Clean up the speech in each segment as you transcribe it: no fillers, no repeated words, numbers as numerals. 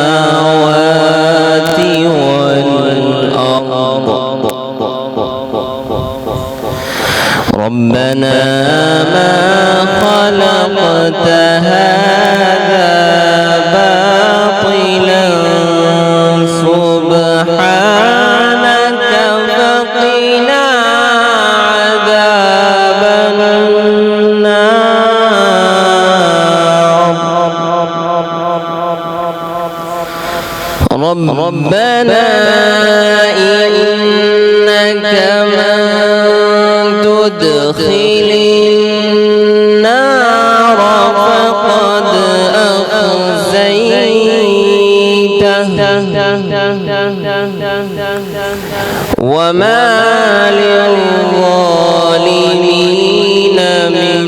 السماوات والأرض ربنا ما خلقت هذا باطلا سبحانك فقنا عذاب النار ربنا إنك من تدخل النار فقد أخزيته وما للظالمين من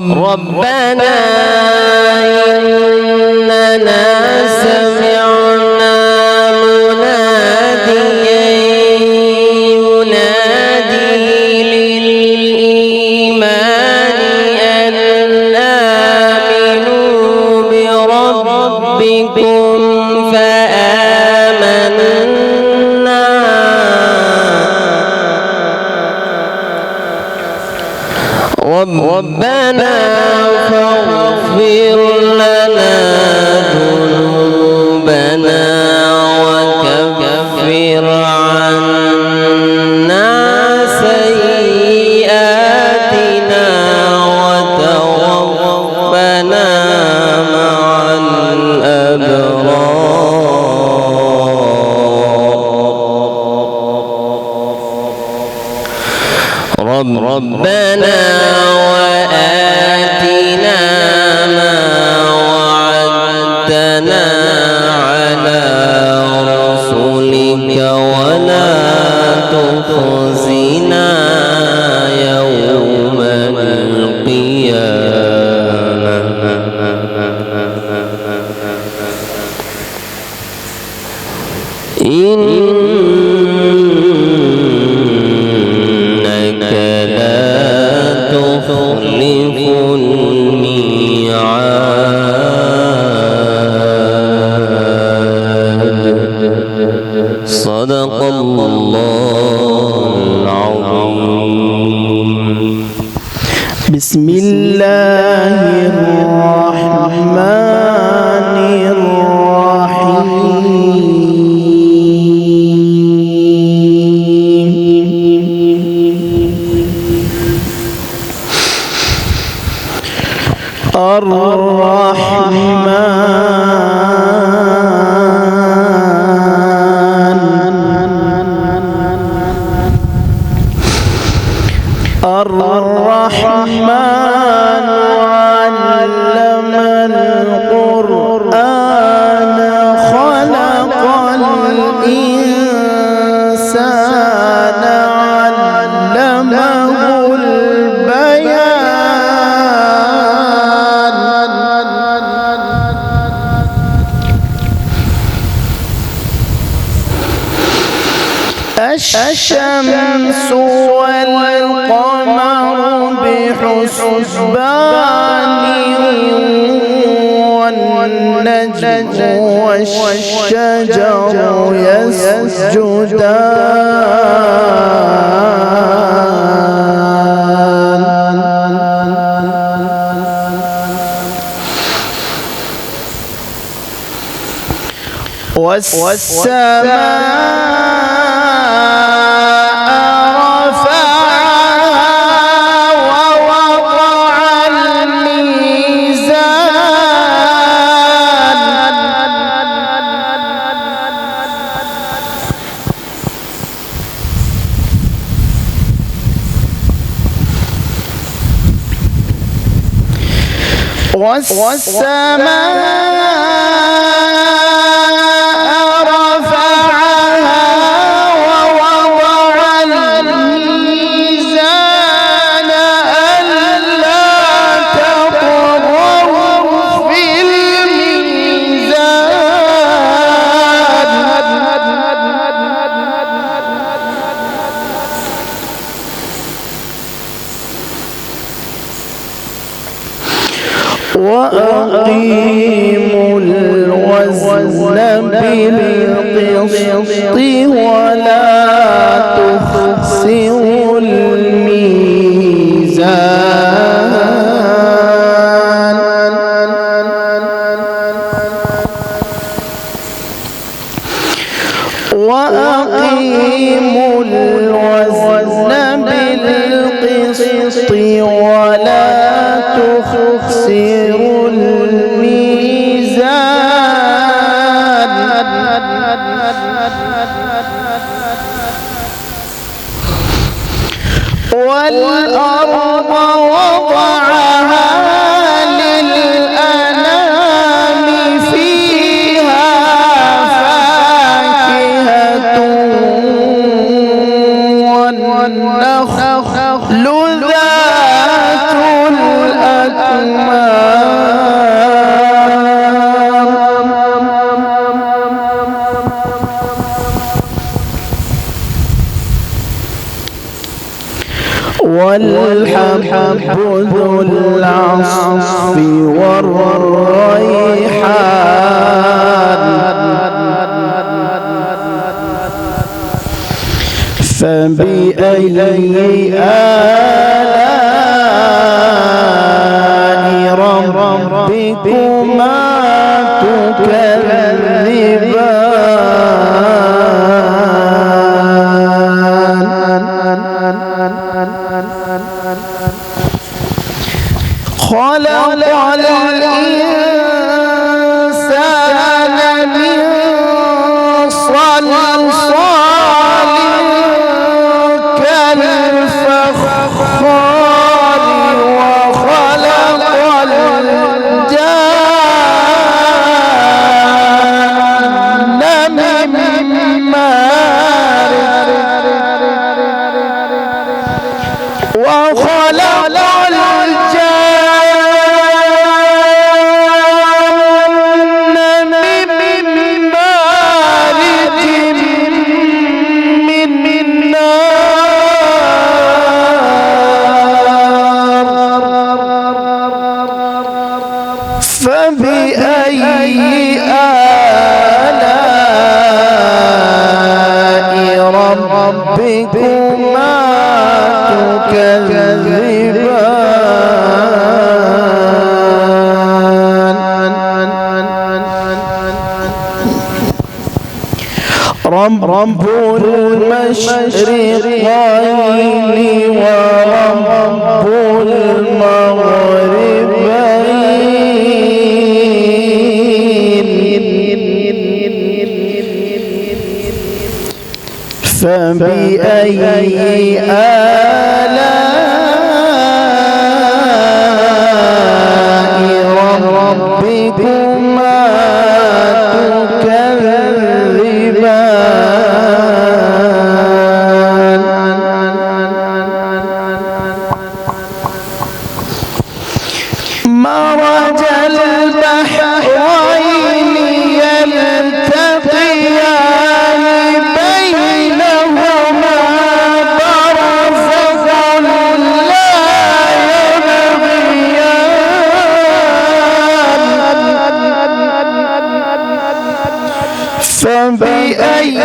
ربنا إننا سمعنا مناديا ينادي للإيمان أن آمنوا بربكم فآمنا ربنا فاغفر لنا ذنوبنا وكفر عنا سيئاتنا وتوفنا مع الأبرار ربنا وآتنا ما وعدتنا على رسلك ولا تخزنا يوم القيامة إنك لا تخلف الميعاد صدق الله العظيم بسم الله الرحمن الرحمن علم القرآن خلق الإنسان علمه البيان الشمس والقمر بحسبان والنجم والشجر يسجدان والسماء رفعها ووضع الميزان ألا تطغوا في الميزان وأقيموا الوزن بالقسط ولا تخسروا الميزان وأقيموا الوزن بالقسط ولا تخسروا الميزان والأرض وضعها للأنام فيها فاكهة والنخل ذات والحب ذو العصف والريحان فبأي آلاء ربكما خلق الإنسان من صلصال كالفخار وخلق الجان من مارج وخلق فبأي آلاء ربكما تكذبان رب المشرقين ورب المغربين فبأي آلاء ربكما تكذبان مرج البحرين يلتقيان بينهما برزخ لا يبغيان فبأي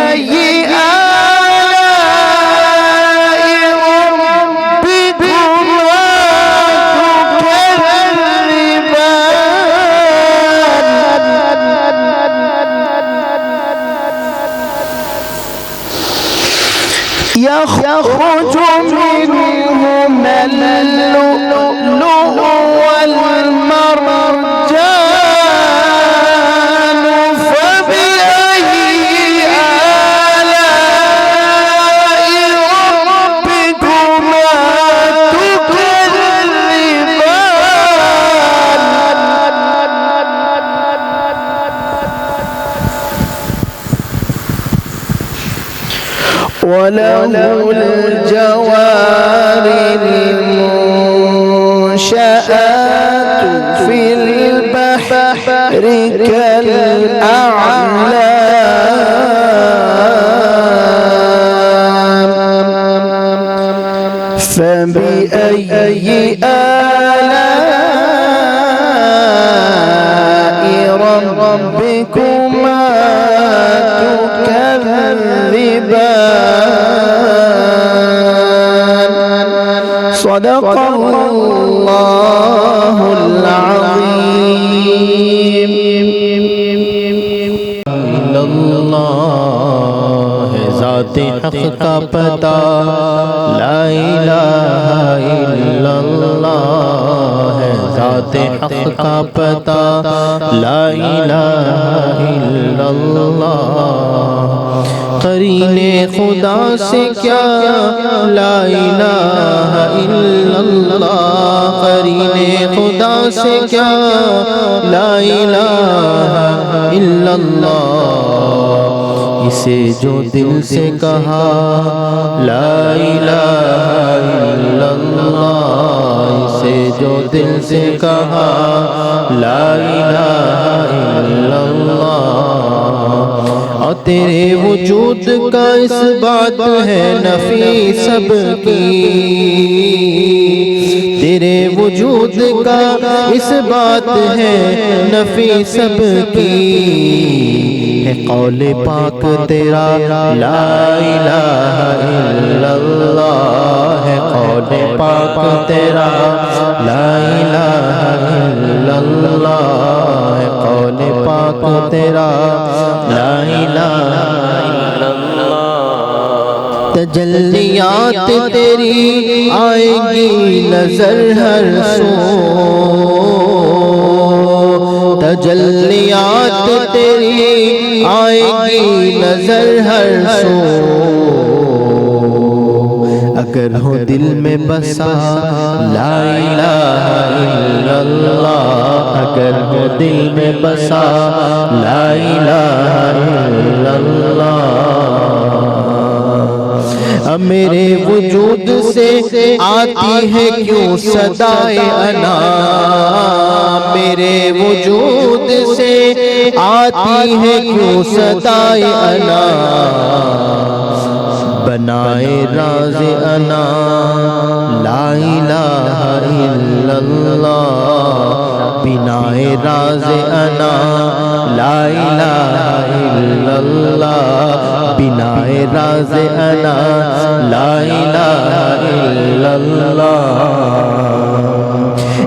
يخرج منهما اللؤلؤ والمرجان فبأي آلاء ربكما تكذبان وله الجوار المنشآت في البحر كالأعلام فبأي آلاء کا پتہ لا الہ الا اللہ ہے، ذات حق کا پتہ لا الہ الا اللہ، قرین خدا سے کیا لا الہ الا اللہ، قرین خدا سے کیا لا الہ الا اللہ، اسے جو دل سے کہا لا الہ الا اللہ، اسے جو دل سے کہا لا الہ الا اللہ، اور تیرے وجود کا اس بات ہے نفی سب کی، تیرے وجود کا اس بات ہے نفی سب کی، ہے قول پاک تیرا لا الہ الا اللہ، ہے قول پاک تیرا لا الہ الا اللہ، ہے قول پاک تیرا لا الہ الا اللہ، تجلیات تیری آئیں گی نظر ہر سو، تجلیات تیری آئیں گی نظر ہر سو، اگر ہو دل میں بسا لا الہ الا اللہ، اگر ہو دل میں بسا لا الہ الا اللہ، میرے وجود سے آتی ہے کیوں صدائے انا، میرے وجود سے آتی ہے کیوں صدائے انا، بنائے راز انا لا الہ الا اللہ، بنائے راز انا لا الہ الا اللہ، بنائے راز انا لا الہ الا اللہ،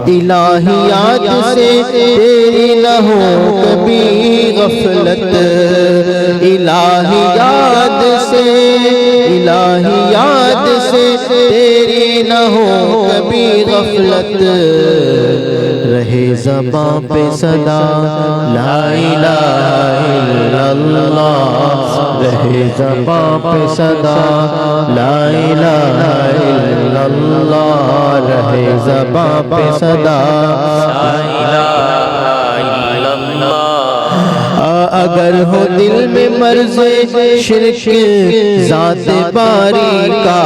الہیات سے تیری نہ ہو کبھی غفلت، الہیات سے تیری نہ ہو کبھی غفلت، رہے زباں پہ صدا لا الہ الا اللہ، رہے زباں پہ صدا لا الہ الا اللہ، رہے زباں پہ صدا لا الہ الا اللہ، اگر ہو دل میں مرض شرک ذات باری کا،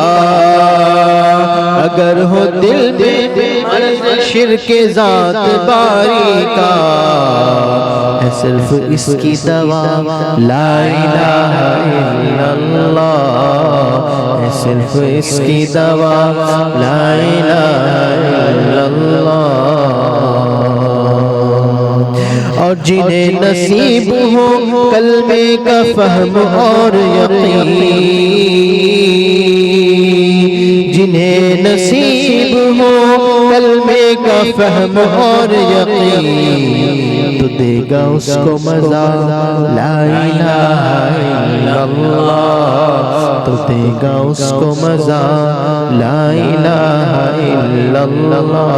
اگر ہو دل میں مرض شرک ذات باری کا، ہے صرف اس کی دوا لا الہ الا اللہ، ہے صرف اس کی دوا لا الہ الا اللہ، اور جنہیں نصیب ہو کلمے کا فہم اور یقین، جنہیں نصیب ہو کلمے کا فہم اور یقین، تو دے گا اس کو مزہ لا الہ الا اللہ، تو دے گا اس کو مزہ لا الہ الا اللہ،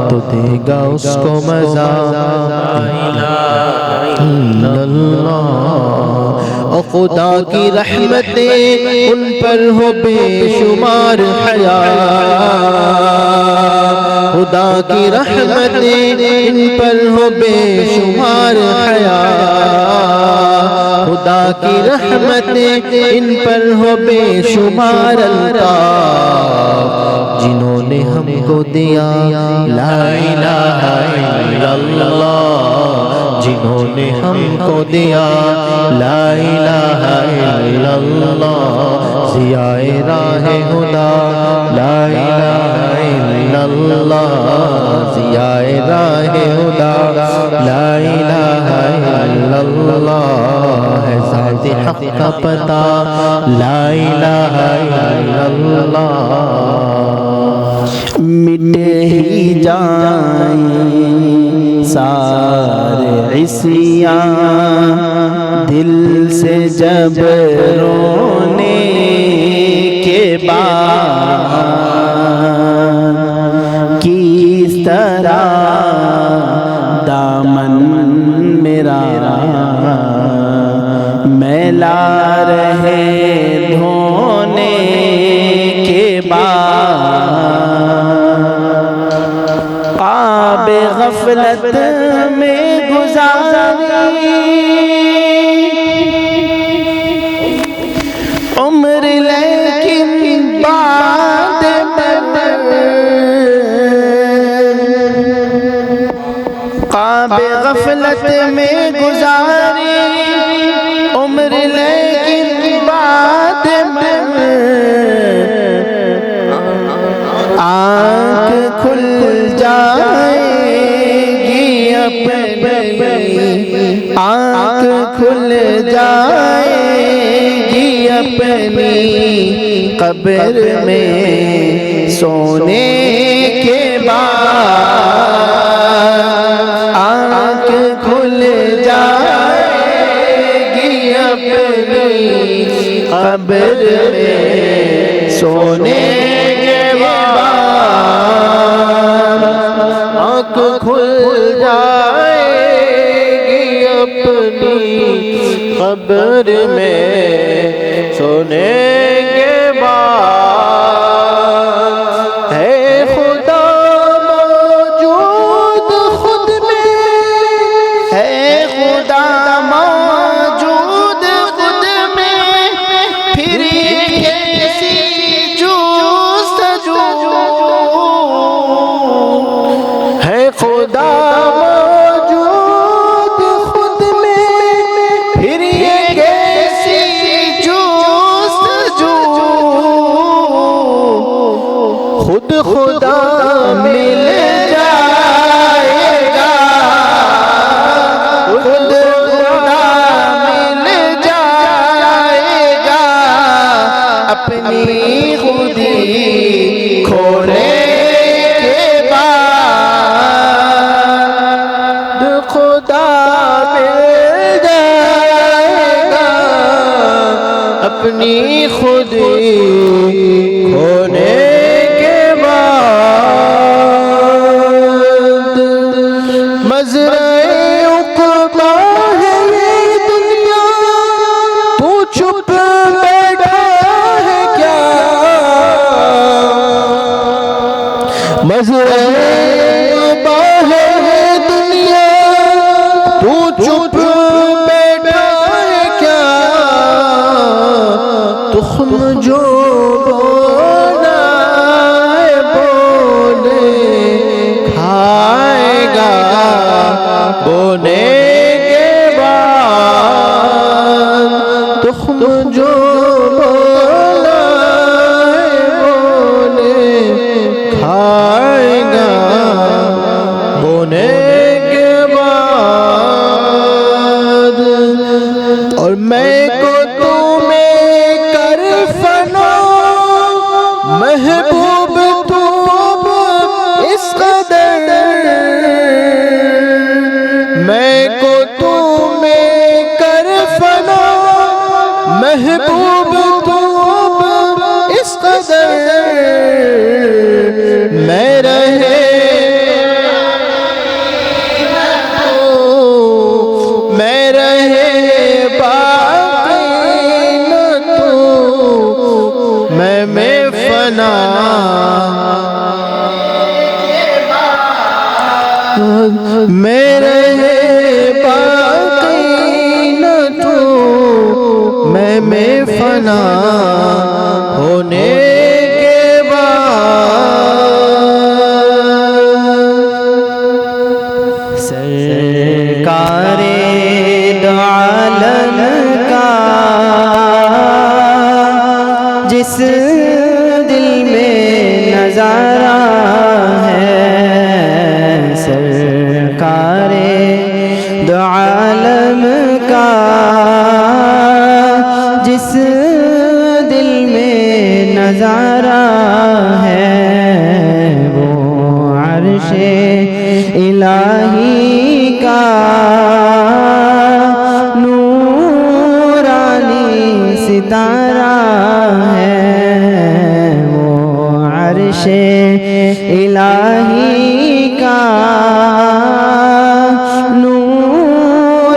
تو دے گا اس کو مزہ لا الہ الا اللہ، اور خدا کی رحمتیں ان پر ہو بے شمار حیا، خدا کی رحمتیں ان پر ہو بے شمار حیا، خدا کی رحمتیں ان پر ہو بے شمار الطاف، جنہوں نے ہم کو دیا لا الہ الا اللہ، جنہوں نے ہم کو دیا لا الہ الا اللہ، ضیاء راہ خدا لا الہ الا اللہ، ضیاء راہ خدا لا الہ الا اللہ، ہے ذات حق کا پتہ لا الہ الا اللہ، مٹ ہی جائیں سارے عصیاں دل سے جب رونے کے بعد کس طرح دامن میرا میلا رہے دھونے کے بعد خواب غفلت میں گزاری عمر لیکن بعد خواب غفلت میں گزاری عمر لیکن بعد آنکھ کھل جائے گی اپنی آنکھ کھل جائے گی اپنی قبر میں سونے کے بعد آنکھ کھل جائے گی اپنی قبر میں سونے کے بعد آنکھ کھل جائے گی اپنی قبر میں سونے کے بعد ہے خدا موجود خود میں ہے خدا موجود خود میں پھر کیسی جستجو ہے خدا موجود خود میں پھر یہ کیسی جستجو خود خدا مل جائے گا خود خدا مل جائے گا اپنی خودی کھونے کے بعد خدا مل جائے گا اپنی خودی کھونے کے بعد مزرعے عقبہ ہے یہ دنیا تو چھپ بیٹھا ہے کیا مزرعے عقبہ ہے یہ دنیا تو چھپ بیٹھا ہے کیا تخم جو بونا ہے بونے کھائے گا بونے کے بعد تخم جو بونا ہے بونے کھائے گا بونے کے بعد اور میں کو تمہیں کر فنا محبوب تو اس قدر میں کو تمہیں کر فنا محبوب تو اس قدر میں رہے میں رہے باقی نہ تو میں فنا میں رہے باقی نہ تو میں فنا ہونے کے بعد سرکار دو عالم کا جس دل میں نظارہ ہے سرکار دو عالم کا جس دل میں نظارہ ہے وہ عرش الہی کا نور عرش الہی کا نورانی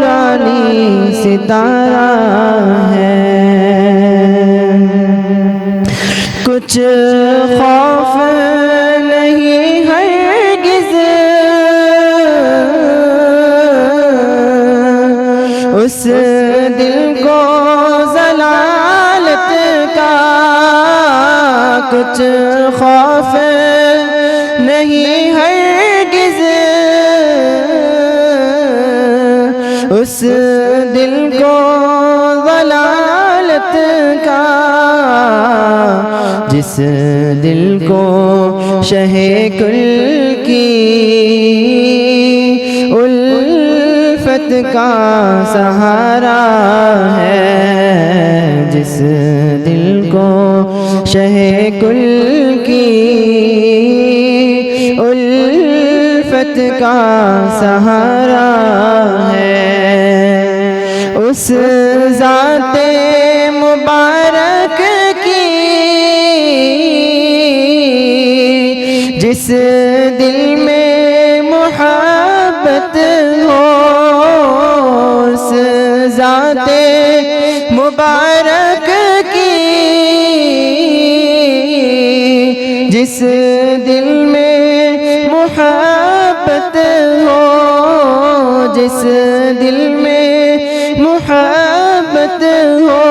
ستارہ ہے، کچھ خوف نہیں ہرگز اس دل کو ضلالت کا، کچھ خوف نہیں ہرگز اس دل کو ضلالت کا، جس دل کو شہ کل کی الفت کا سہارا ہے، جس دل کو شہ کل کی الفت کا سہارا ہے، اس ذات مبارک کی جس دل میں محبت ہو، اس ذات مبارک کی جس دل میں محبت ہو، جس دل میں محبت ہو،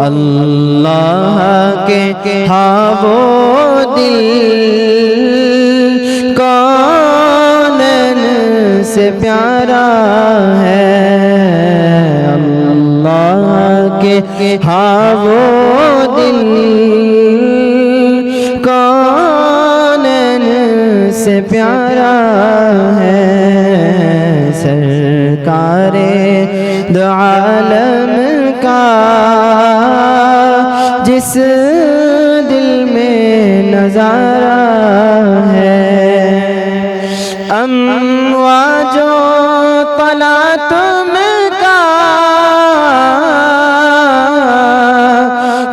اللہ کے ہاں وہ دل کونین سے پیارا ہے، اللہ کے ہاں وہ دل کونین سے پیارا ہے، سرکار دو عالم کا جس دل میں نظارہ ہے، امواج و طلا تم کا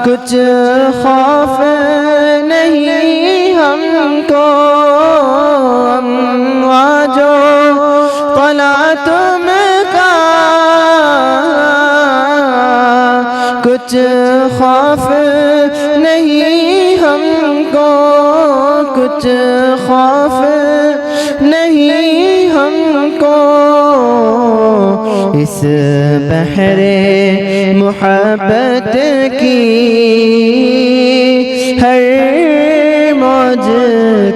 کچھ خوف نہیں ہم کو، امواج و طلا تم کا کچھ خوف نہیں ہم کو، کچھ خوف نہیں ہم کو، اس بحر محبت کی ہر موج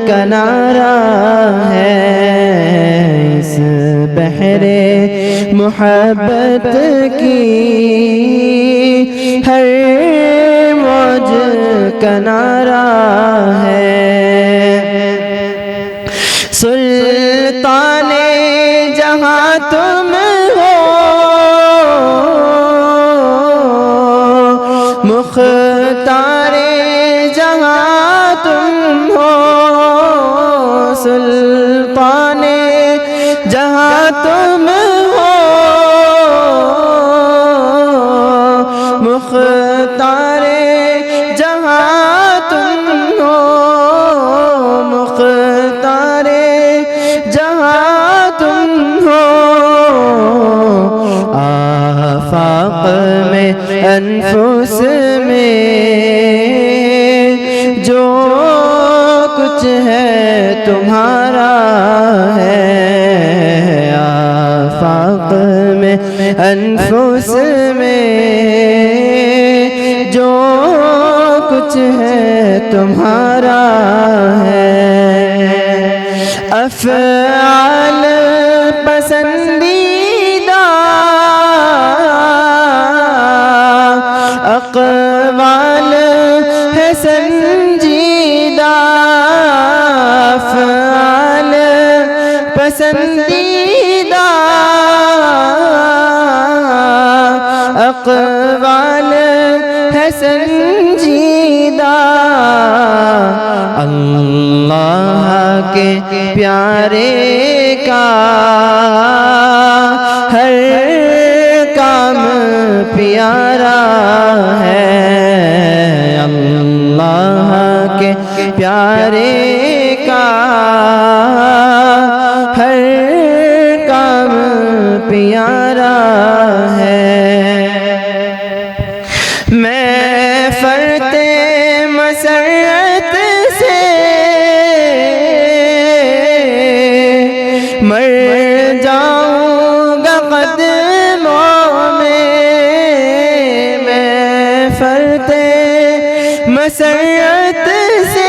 کنارہ ہے، اس بحر محبت کی ہر موج کنارہ ہے، سلطان جہاں تم ہو، مختار جہاں تم ہو، سلطان جہاں تم ہو، مختار جہاں تم ہو، مختار جہاں تم ہو، آفاق میں انفس میں جو کچھ ہے تمہارا ہے، آفاق میں انفس میں جو کچھ ہے تمہارا ہے، افعال پسندیدہ اقوال ہے سنجیدہ، افعال پسندیدہ اقوال ہے سنجیدہ، اللہ کے پیارے کا ہر کام پیارا ہے، اللہ کے پیارے کا ہر کام پیارا ہے میں فرتے مسرت سے مر جاؤں گا قدموں میں فرتے مسرت سے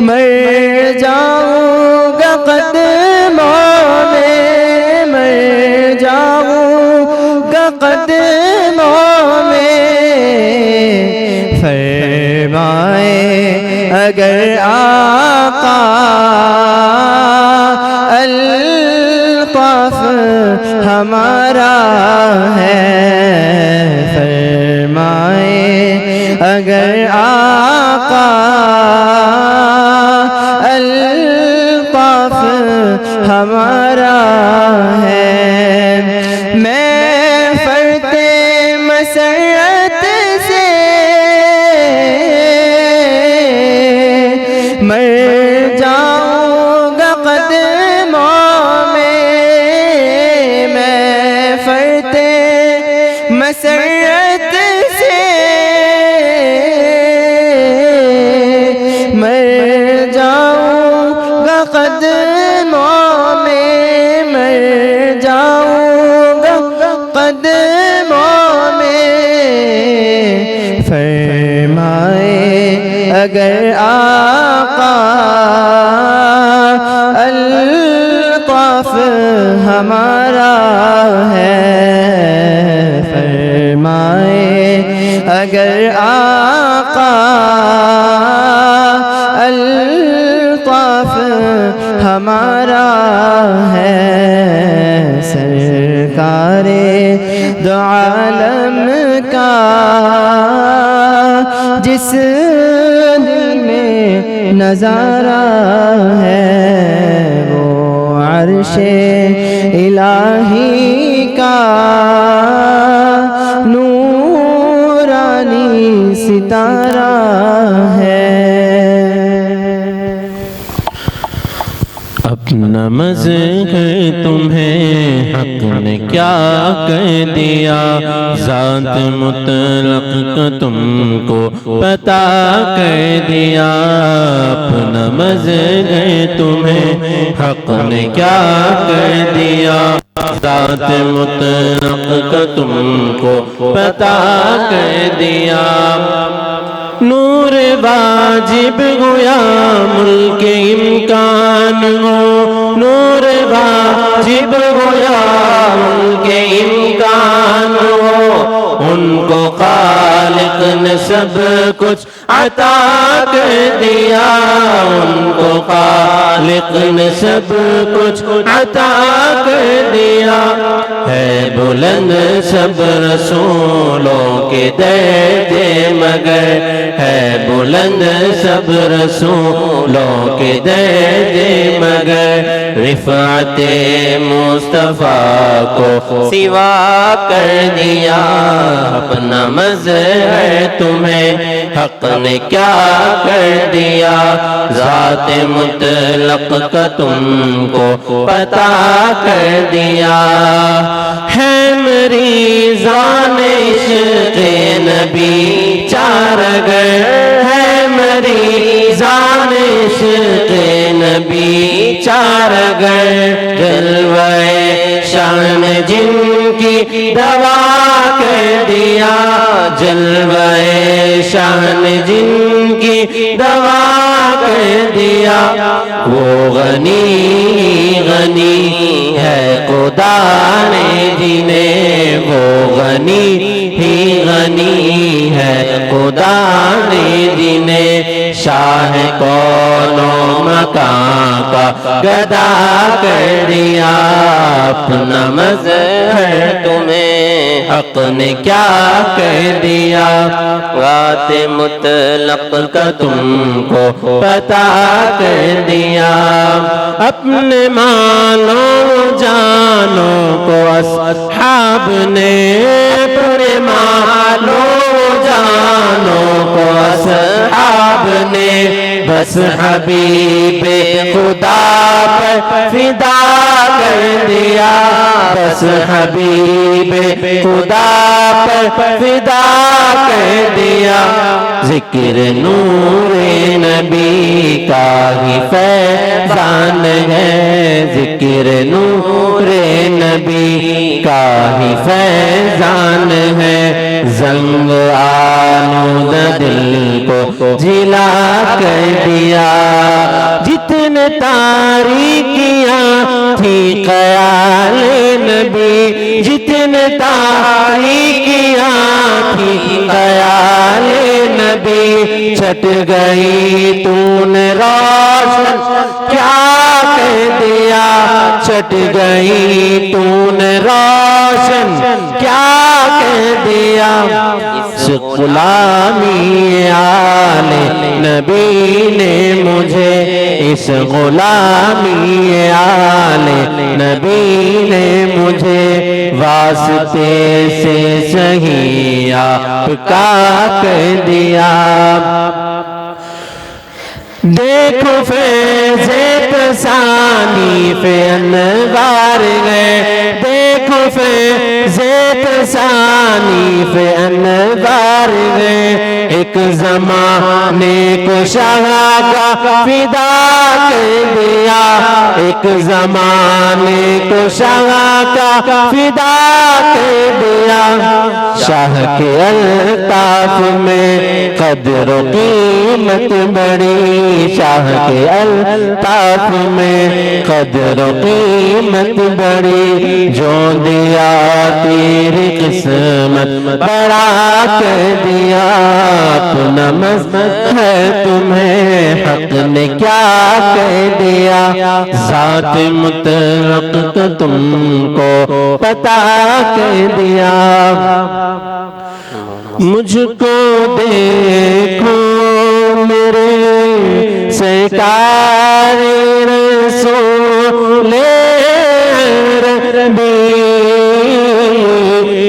مر جاؤں گا قدموں میں مر جاؤں گا قدموں میں فرمائے اگر آقا الطاف ہمارا ہے فرمائے اگر آقا الطاف ہمارا ہے میں فرتے مسرت سے مر جاؤں گا قدموں میں فرتے مسرت سے مر جاؤں گا قدموں میں مر جاؤں گا قدموں میں فرمائے اگر آقا الطاف ہمارا ہے فرمائے اگر آقا الطاف ہمارا ہے سرکار دو عالم کا جس دل میں نظارہ ہے وہ عرش الہی کا نورانی ستارہ ہے اپنا مذہب تمہیں حق نے کیا کہہ دیا ذات مطلق کا تم کو پتا کہہ دیا اپنا مذہب تمہیں حق نے کیا کہہ دیا ذات مطلق کا تم کو پتا کہہ دیا نور واجب گویا ملک امکان ہو نور واجب گویا ملک امکان ہو ان کو خالق نے سب کچھ عطا کر دیا ان کو خالق نے سب کچھ عطا کر دیا ہے بلند سب رسولوں کے درجے مگر ہے بلند سب رسولوں کے درجے مگر رفعت مصطفیٰ کو سوا کر دیا اپنا مظہر تمہیں حق نے کیا کر دیا ذات مطلق کا تم کو پتا کر دیا ہے میری زان عشق نبی چار گر ہے میری زان عشق نبی چار گر جلوہ شان جن کی دوا کر دیا جلوہ شان جن کی دوا کر دیا وہ غنی غنی ہے خدا نے جنہیں وہ غنی ہی غنی ہے خدا نے جنہیں شاہ کون و مکان کا گدا کر دیا اپنا مظہر تمہیں حق نے کیا کہہ دیا ذات مطلق کا تم کو پتا کر دیا اپنے مالوں جانوں کو اصحاب نے اپنے مالوں جانوں آپ نے بس حبیب خدا پر فدا کر دیا، بس حبیب خدا پر فدا کر دیا۔ ذکر نور نبی کا ہی فیضان ہے، ذکر نور نبی کا ہی فیضان ہے، زنگ آلودہ دل کو جلا کر دیا۔ جتنے تاریکیاں تھی خیال نبی، جتنے تاریکیاں تھی خیال نبی، چھٹ گئی تو نے روشن کیا کہہ دیا، چھٹ گئی تو نے روشن کیا کہہ دیا۔ اس غلامی آل نبی نے مجھے، اس غلامی آل نبی نے مجھے واسطے سے صحیح آپ کا کہہ دیا۔ دیکھو فیض تصانیف انوار گئے، دیکھو فیض تصانیف انوار گئے، ایک زمانے کو شاہ کا فدا کر دیا، ایک زمانے کو شاہ کا فدا کر دیا۔ شاہ کے الطاف میں قدر و قیمت بڑی، شاہ کے الطاف میں قدر و قیمت بڑی، جو دیا تیری قسمت بڑا کر دیا، اپنا مذہب ہے تمہیں حق نے کیا کہہ دیا، ذات مطلق کا تم کو پتا کہہ دیا۔ مجھ کو دیکھو میرے سرکار رسول ربی،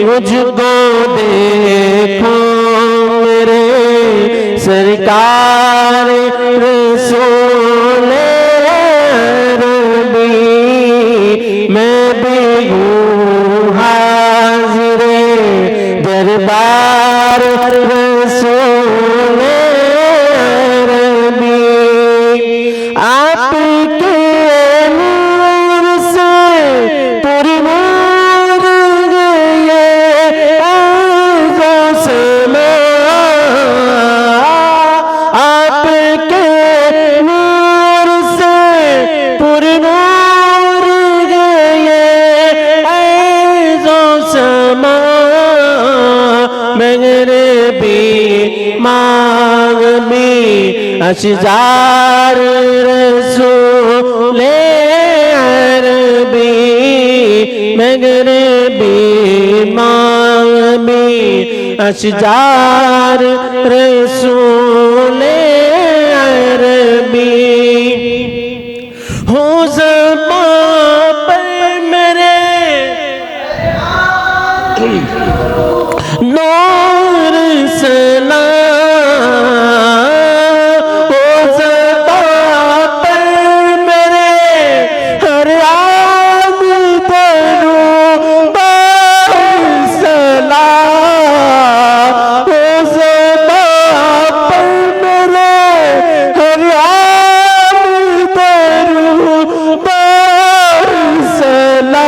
مجھ کو دیکھو میرے سرکار رسول ربی، میں بھی ہوں حاضر دربار رسول ربی، آپ کے نور سے پرنور گئے آنکھوں سے آپ کے نور سے پرنور گئے آنکھوں سے مغربی مغربی اشجار رسول عربی، مغربی مغربی اشجار رسول عربی، ہو زبان پر میرے نور سنا، ہو زبان پر میرے ہر آن درو بار سلا، ہو زبان پر میرے ہر آن درو بار سلا،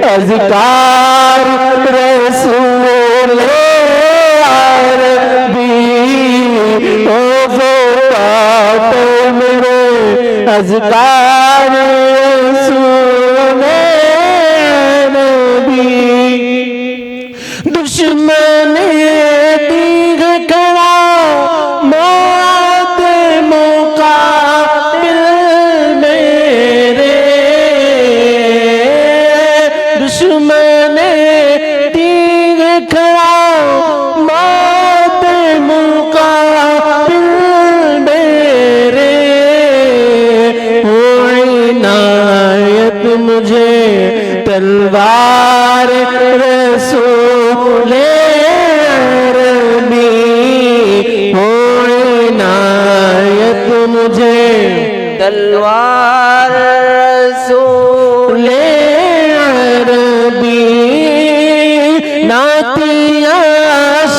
اذکار رسول عربی، او زبان پر میرے اذکار رسول نبی دشمن دیگ کھڑا موت مقابل میرے دشمن دیگ کھڑا موت مقابل میرے ہو عنایت مجھے تلوار رسول عربی ہو عنایت مجھے تلوار رسول عربی نعتیہ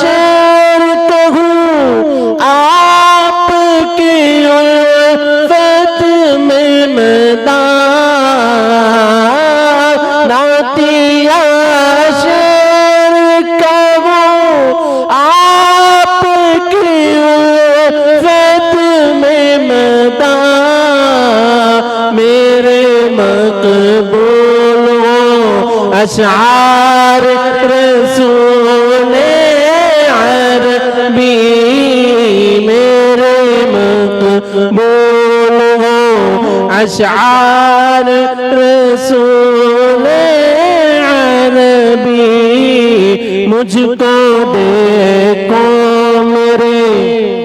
شعر کہوں آپ کی الفت میں مداح نعتیہ شعر کہوں آپ کی الفت میں مداح میرے مقبول ہوں اشعار رسول عربی میرے مقبول ہوں اشعار رسول عربی مجھ کو دیکھو میرے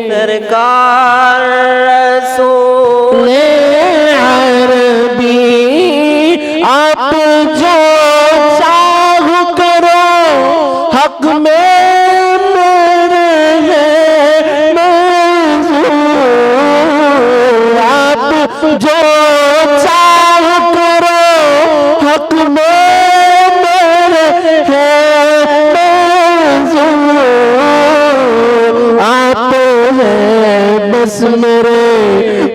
سرکار رسول عربی آپ جو چاہ کرو حق میں میرے ہے منظور آپ جو چاہ کرو حق میں میرے ہے منظور آپ ہیں بس میرے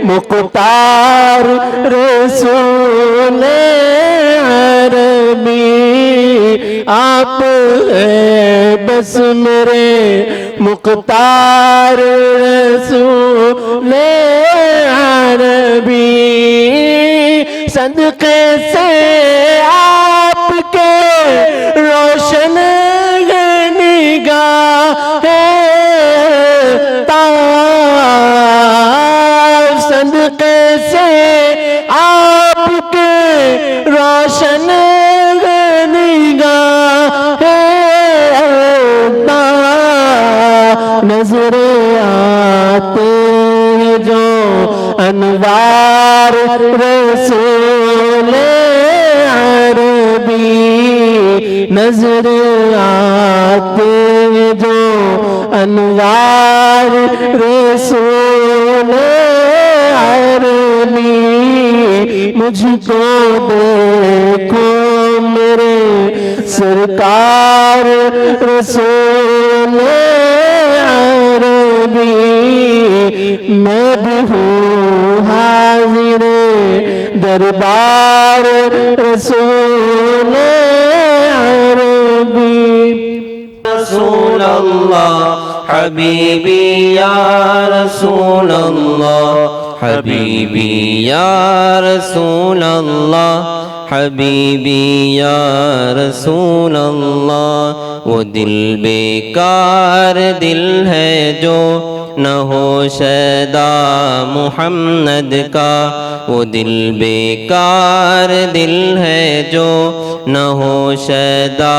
مختار رسول عربی آپ ہیں بس میرے مختار رسول عربی صدقے سے آپ کے روشن نگاہ صدقے سے آپ کے روشن نگاہ نظر آتے ہیں جو انوار رسول عربی نظر آتے ہیں جو انوار رسول عربی مجھ کو دیکھو میرے سرکار رسول عربی میں بھی ہوں حاضر دربار رسول عربی رسول اللہ حبیبی یا رسول اللہ حبیبی یا رسول اللہ حبیبی یا رسول اللہ وہ دل بیکار دل ہے جو نہ ہو شیدا محمد کا وہ دل بیکار دل ہے جو نہ ہو شیدا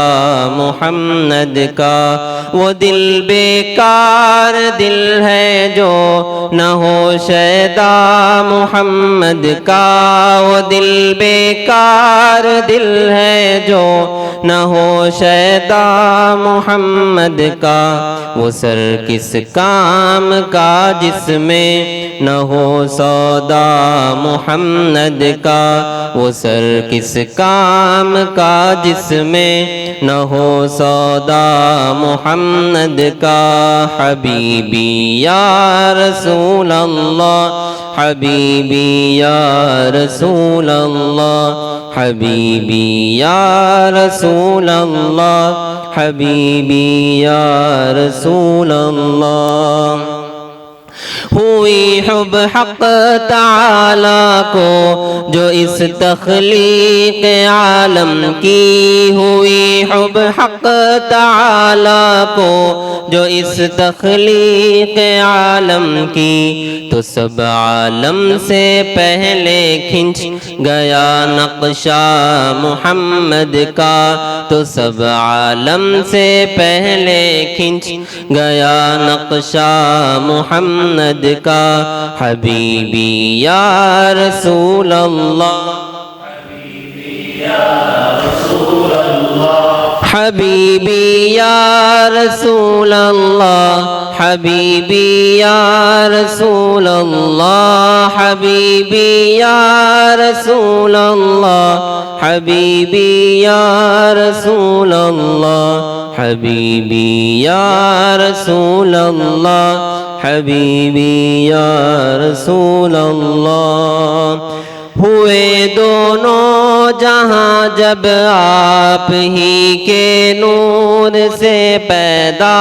محمد کا وہ دل بیکار دل ہے جو نہ ہو شیدا محمد کا وہ دل بیکار دل ہے جو نہ ہو شیدا محمد کا وہ سر کس کام کا جس میں نہ ہو سودا محمد کا وہ سر کس کام کا جس میں نہ ہو سودا محمد کا حبیبی یا رسول اللہ حبیبی یا رسول اللہ حبیبی یا رسول اللہ حبیبی یا رسول اللہ ہوئی حب حق تعالی کو جو اس تخلیق عالم کی، ہوئی حب حق تعالی کو جو اس تخلیق عالم کی، تو سب عالم سے پہلے کھنچ گیا نقشہ محمد کا، تو سب عالم سے پہلے کھنچ گیا نقشہ محمد کا۔ حبیبی یا رسول اللہ، حبیبی یا رسول اللہ، حبیبی یا رسول اللہ، حبیبی یا رسول اللہ، حبیبی یا رسول اللہ، حبیبی یا رسول اللہ، حبیبی یا رسول اللہ، حبیبی یا رسول اللہ۔ ہوئے دونوں جہاں جب آپ ہی کے نور سے پیدا،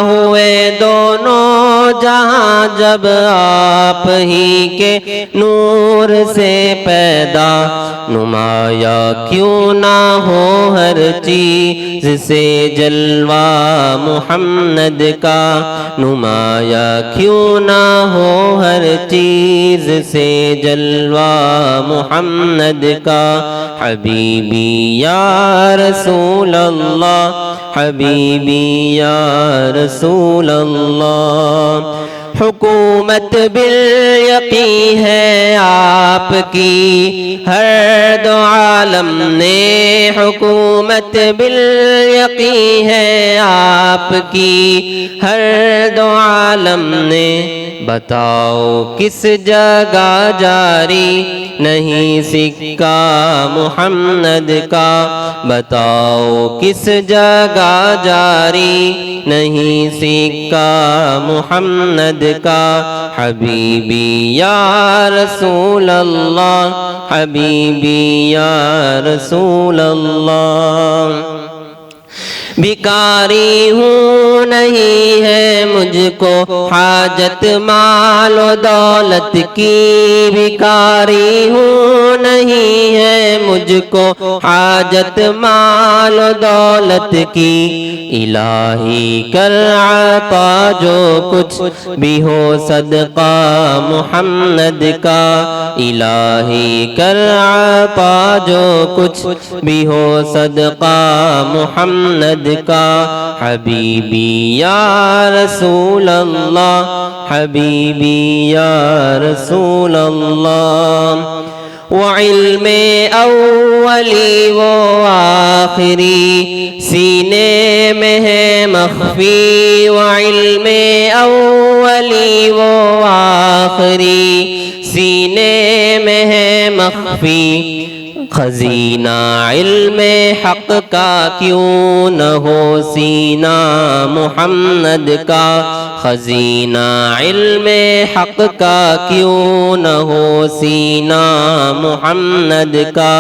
ہوئے دونوں جہاں جب آپ ہی کے نور سے پیدا، نمایاں کیوں نہ ہو ہر چیز سے جلوہ محمد کا، نمایاں کیوں نہ ہو ہر چیز سے جلوہ محمد کا۔ حبیبی یا رسول اللہ، حبیبی یا رسول اللہ۔ حکومت بالیقین ہے آپ کی ہر دو عالم نے، حکومت بالیقین ہے آپ کی ہر دو عالم نے، بتاؤ کس جگہ جاری نہیں سکہ محمد کا، بتاؤ کس جگہ جاری نہیں سکہ محمد کا۔ حبیبی یا رسول اللہ، حبیبی یا رسول اللہ۔ بھکاری ہوں نہیں ہے مجھ کو حاجت مال و دولت کی، بھکاری ہوں نہیں ہے مجھ کو حاجت مال و دولت کی، الہی کر عطا جو کچھ بھی ہو صدقہ محمد کا، الہی کر عطا جو کچھ بھی ہو صدقہ محمد کا۔ حبیبی یا رسول اللہ، حبیبی یا رسول اللہ۔ وہ علم اولی و آخری سینے میں ہے مخفی، وہ علم اولی و آخری سینے میں ہے مخفی، خزینہ علم حق کا کیوں نہ ہو سینہ محمد کا، خزینہ علم حق کا کیوں نہ ہو سینہ محمد کا۔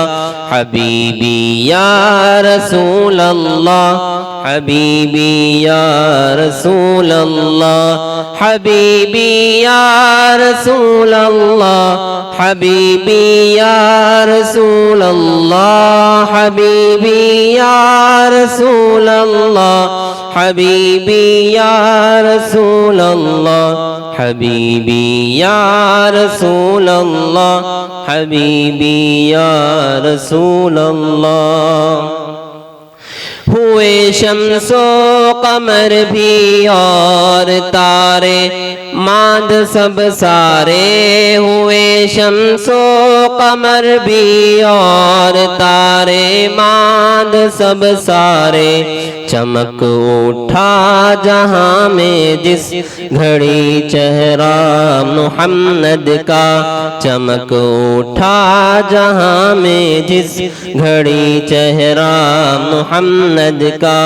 حبیبی یا رسول اللہ، حبیبی یا رسول اللہ، حبیبی یا رسول اللہ، حبیبی یا رسول اللہ، حبیبی یا رسول اللہ، حبیبی یا رسول اللہ، حبیبی یا رسول اللہ، حبیبی یا رسول اللہ۔ ہوئے شمس و قمر بھی اور تارے ماند سب سارے، ہوئے شمس و قمر بھی اور تارے ماند سب سارے، چمک اٹھا جہاں میں جس گھڑی چہرہ محمد کا، چمک اٹھا جہاں میں جس گھڑی چہرہ محمد کا۔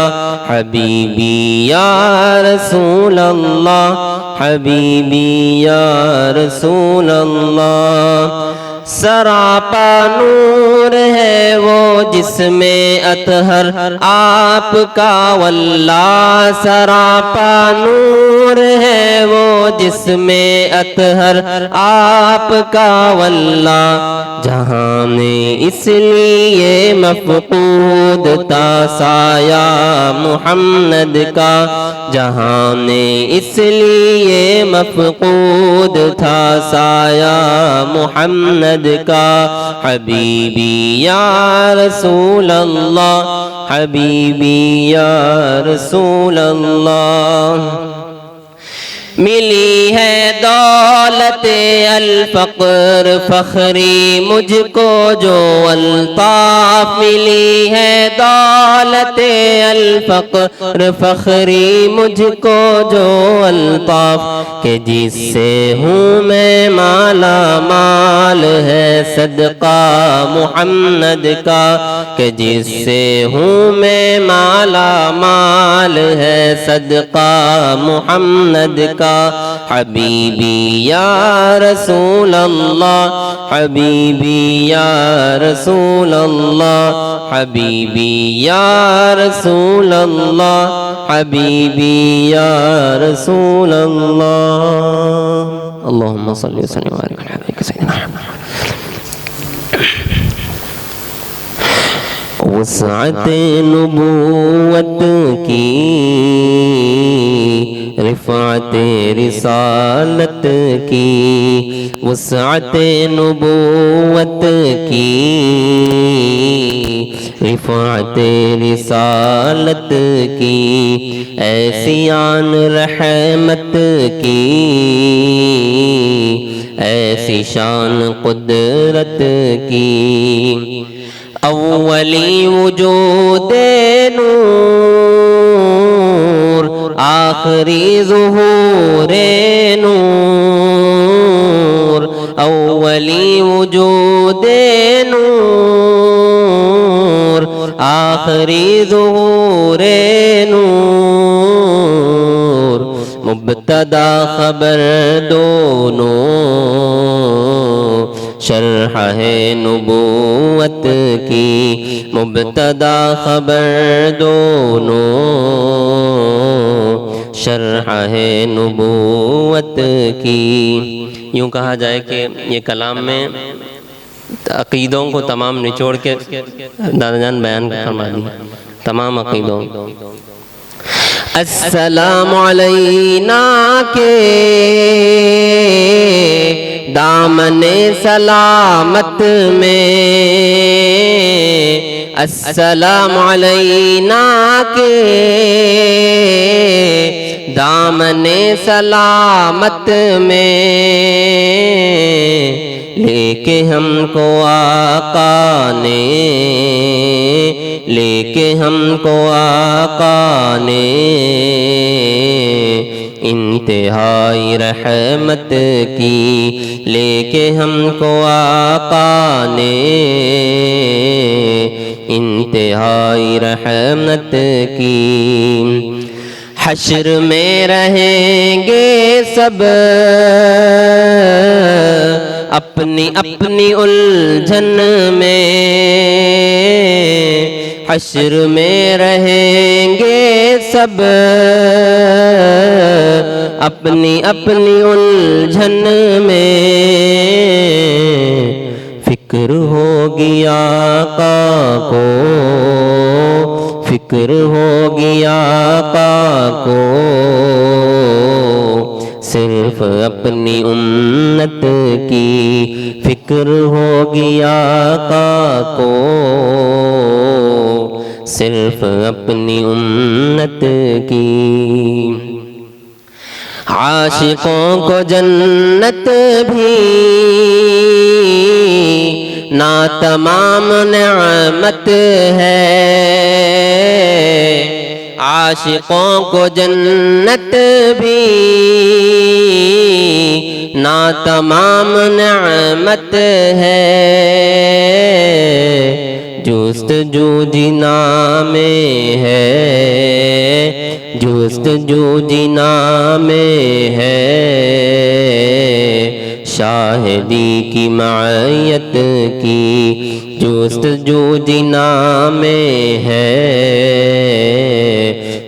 حبیبی یا رسول اللہ، حبیبی یا رسول اللہ۔ سراپا نور ہے وہ جس میں اطہر آپ کا واللہ، سراپا نور ہے وہ جس میں اطہر آپ کا واللہ جہاں اس لیے مفقود تھا سایہ محمد کا جہاں اس لیے مفقود تھا سایہ محمد کا حبیبی یا رسول اللہ حبیبی یا رسول اللہ ملی ہے دولت الفقر فخری مجھ کو جو الطاف ملی ہے دولت الفقر فخری مجھ کو جو الطاف کہ جس سے ہوں میں مالا مال ہے صدقہ محمد کا کہ جس سے ہوں میں مالا مال ہے صدقہ محمد کا حبیبی یا رسول اللہ حبیبی یا رسول اللہ حبیبی یا رسول اللہ حبیبی یا رسول اللہ اللہم صلی وسلم وبارک علی حبیبک سیدنا محمد وسعت نبوت کی رفعت رسالت کی وسعت نبوت کی رفعت رسالت کی ایسی آن رحمت کی ایسی شان قدرت کی اولی وجود نور آخری ظہور نور اولی وجود نور آخری ظہور نور مبتدا خبر دونوں شرح ہے نبوت کی مبتدا خبر دونوں شرح ہے نبوت کی یوں کہا جائے کہ یہ کلام میں عقیدوں کو تمام نچوڑ کے دادا جان بیان فرما دی تمام عقیدوں السلام علینا کے دامن سلامت میں السلام علینا کے دامن سلامت میں لے کے ہم کو آقا نے لے کے ہم کو آقا نے انتہائی رحمت کی لے کے ہم کو آقا نے انتہائی رحمت کی حشر میں رہیں گے سب اپنی اپنی الجھن میں حشر میں رہیں گے سب اپنی اپنی الجھن میں فکر ہوگی آقا کو فکر ہوگی آقا کو صرف اپنی امت کی فکر ہوگی آقا کو صرف اپنی امت کی عاشقوں کو جنت بھی نا تمام نعمت ہے عاشقوں کو جنت بھی نا تمام نعمت ہے جستجو جنا میں ہے جستجو جنا میں ہے شاہدی کی معیت کی جستجو جنا میں ہے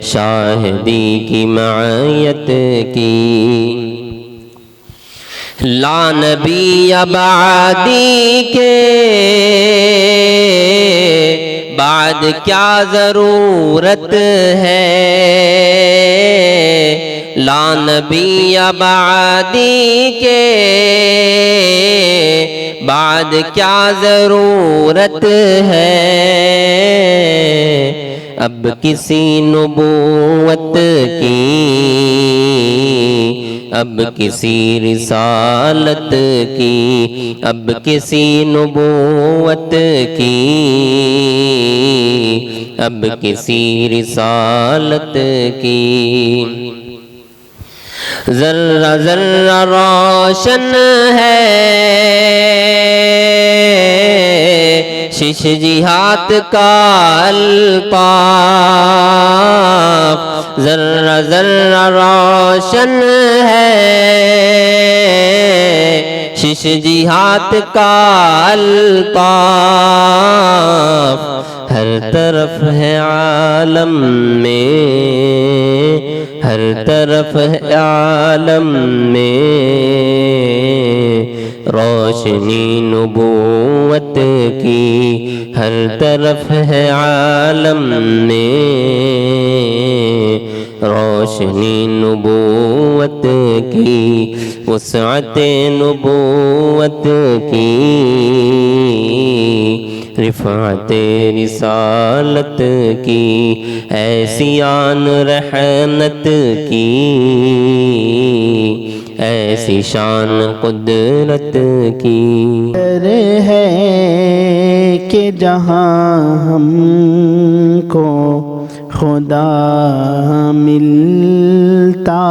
شاہدی کی معیت کی لا نبی بعدی کے بعد کیا ضرورت ہے، لا نبی بعدی کے بعد کیا ضرورت ہے، اب کسی نبوت کی، اب کسی رسالت کی، اب کسی نبوت کی، اب کسی رسالت کی، ذرہ ذرہ روشن ہے شش جہاد کا الطاف، ذرہ ذرہ روشن ہے شش جہاد کا الطاف، ہر طرف ہے عالم میں، ہر طرف ہے عالم میں روشنی نبوت کی، ہر طرف ہے عالم میں روشنی نبوت کی، وسعت نبوت کی، رفعت رسالت کی، ایسی آن رحمت کی، ایسی شان قدرت کی، ہے کہ جہاں ہم کو خدا ملتا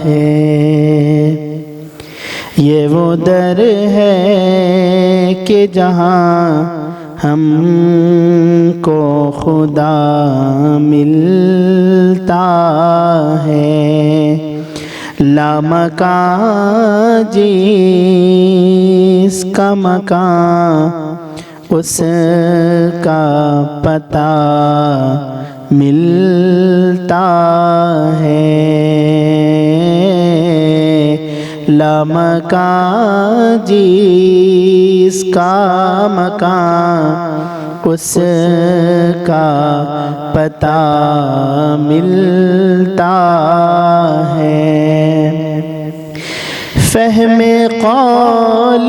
ہے، یہ وہ در ہے کہ جہاں ہم کو خدا ملتا ہے، لامکان جس کا مکان اس کا پتہ ملتا ہے، لامکان جس کا مکان اس کا پتہ ملتا ہے، فہم قول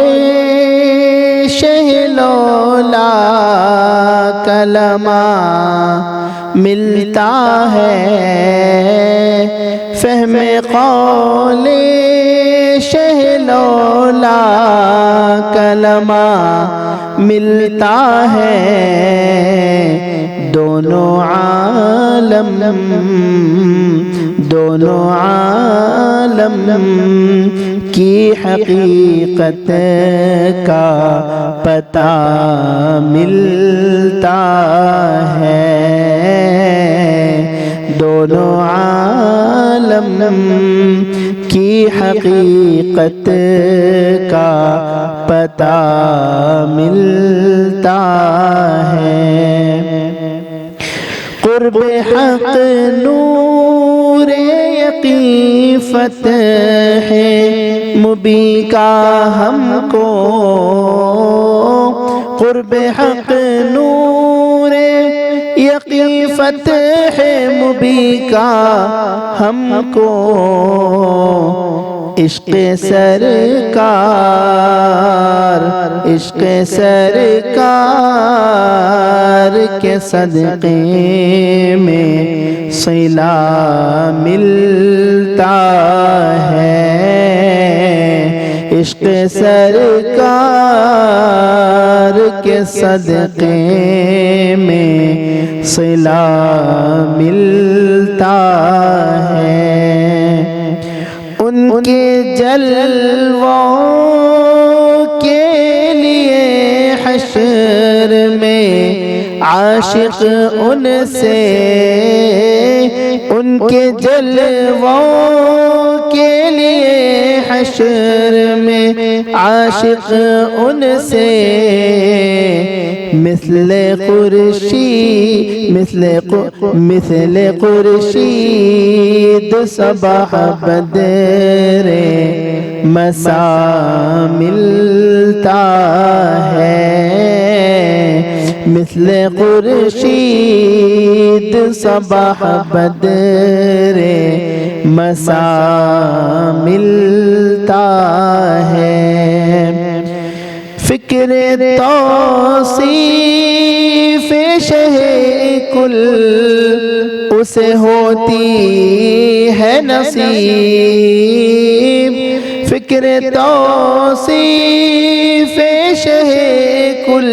شہلولا کلمہ ملتا ہے، فہم قول شہلولا کلمہ ملتا ہے، دونوں عالم کی حقیقت کا پتہ ملتا ہے، دونوں عالم کی حقیقت کا پتہ ملتا ہے، قرب حق نور یقین فتح مبین کا ہم کو، قرب حق نور یقین فتح مبین کا ہم کو، عشق سرکار کے صدقے میں صلہ ملتا ہے، عشق سرکار کے صدقے میں صلہ ملتا ہے، ان کے جلووں کے لیے حشر میں عاشق ان سے، ان کے جلووں کے لیے حشر میں عاشق ان سے، مثل خورشید صبح بدر مسا ملتا ہے مثل خورشید صبح بدر مسا ملتا ہے فکر توصیف شہ کل اسے ہوتی ہے نصیب فکر توصیف شہ کل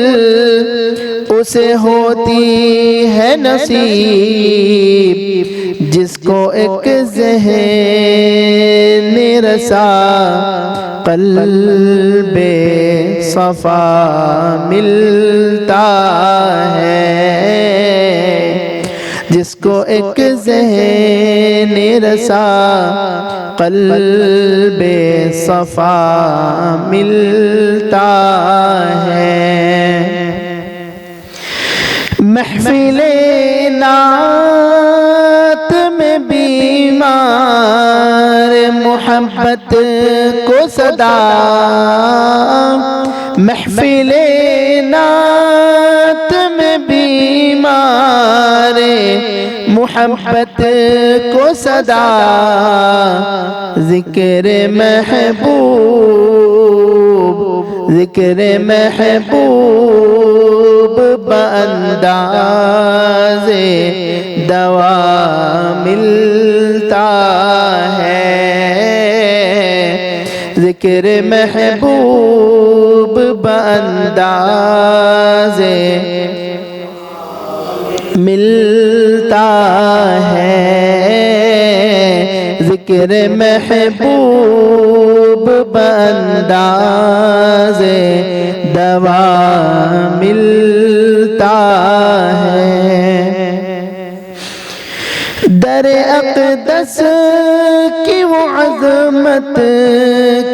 اسے ہوتی ہے نصیب جس کو ایک ذہن رسا قلب صفا ملتا ہے جس کو ایک ذہن رسا قلب صفا ملتا ہے محفل نعت میں بیمار محبت کو صدا محفل نعت میں بیمار محبت کو صدا ذکر محبوب بانداز دوا ملتا ہے ذکر محبوب بانداز ملتا ہے ذکر محبوب بانداز دوا ملتا ہے در اقدس کی وہ عظمت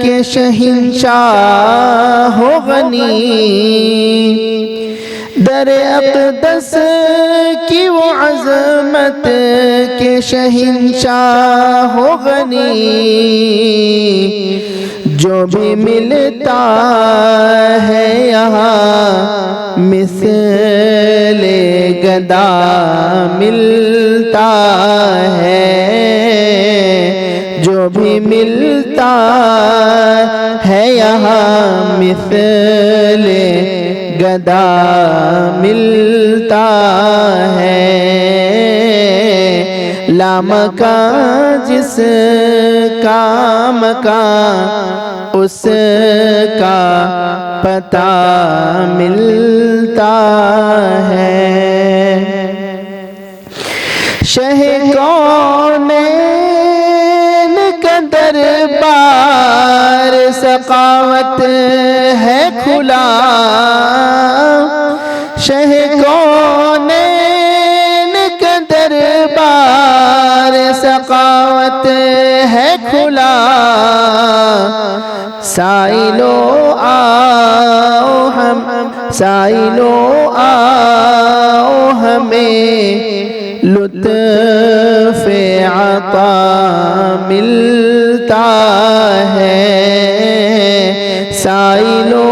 کے شہنشاہ ہو غنی در اقدس کی وہ عظمت کے شہنشاہ ہو غنی جو بھی ملتا ہے یہاں مثل گدا ملتا ہے جو بھی ملتا ہے یہاں مثل گدا ملتا ہے لامکان جس کا مکان اس کا پتہ ملتا ہے شہ کونین کا دربار سخاوت ہے کھلا شہ کونین کا دربار سخاوت ہے کھلا سائلو آؤ ہمیں لطف عطا ملتا ہے سائلو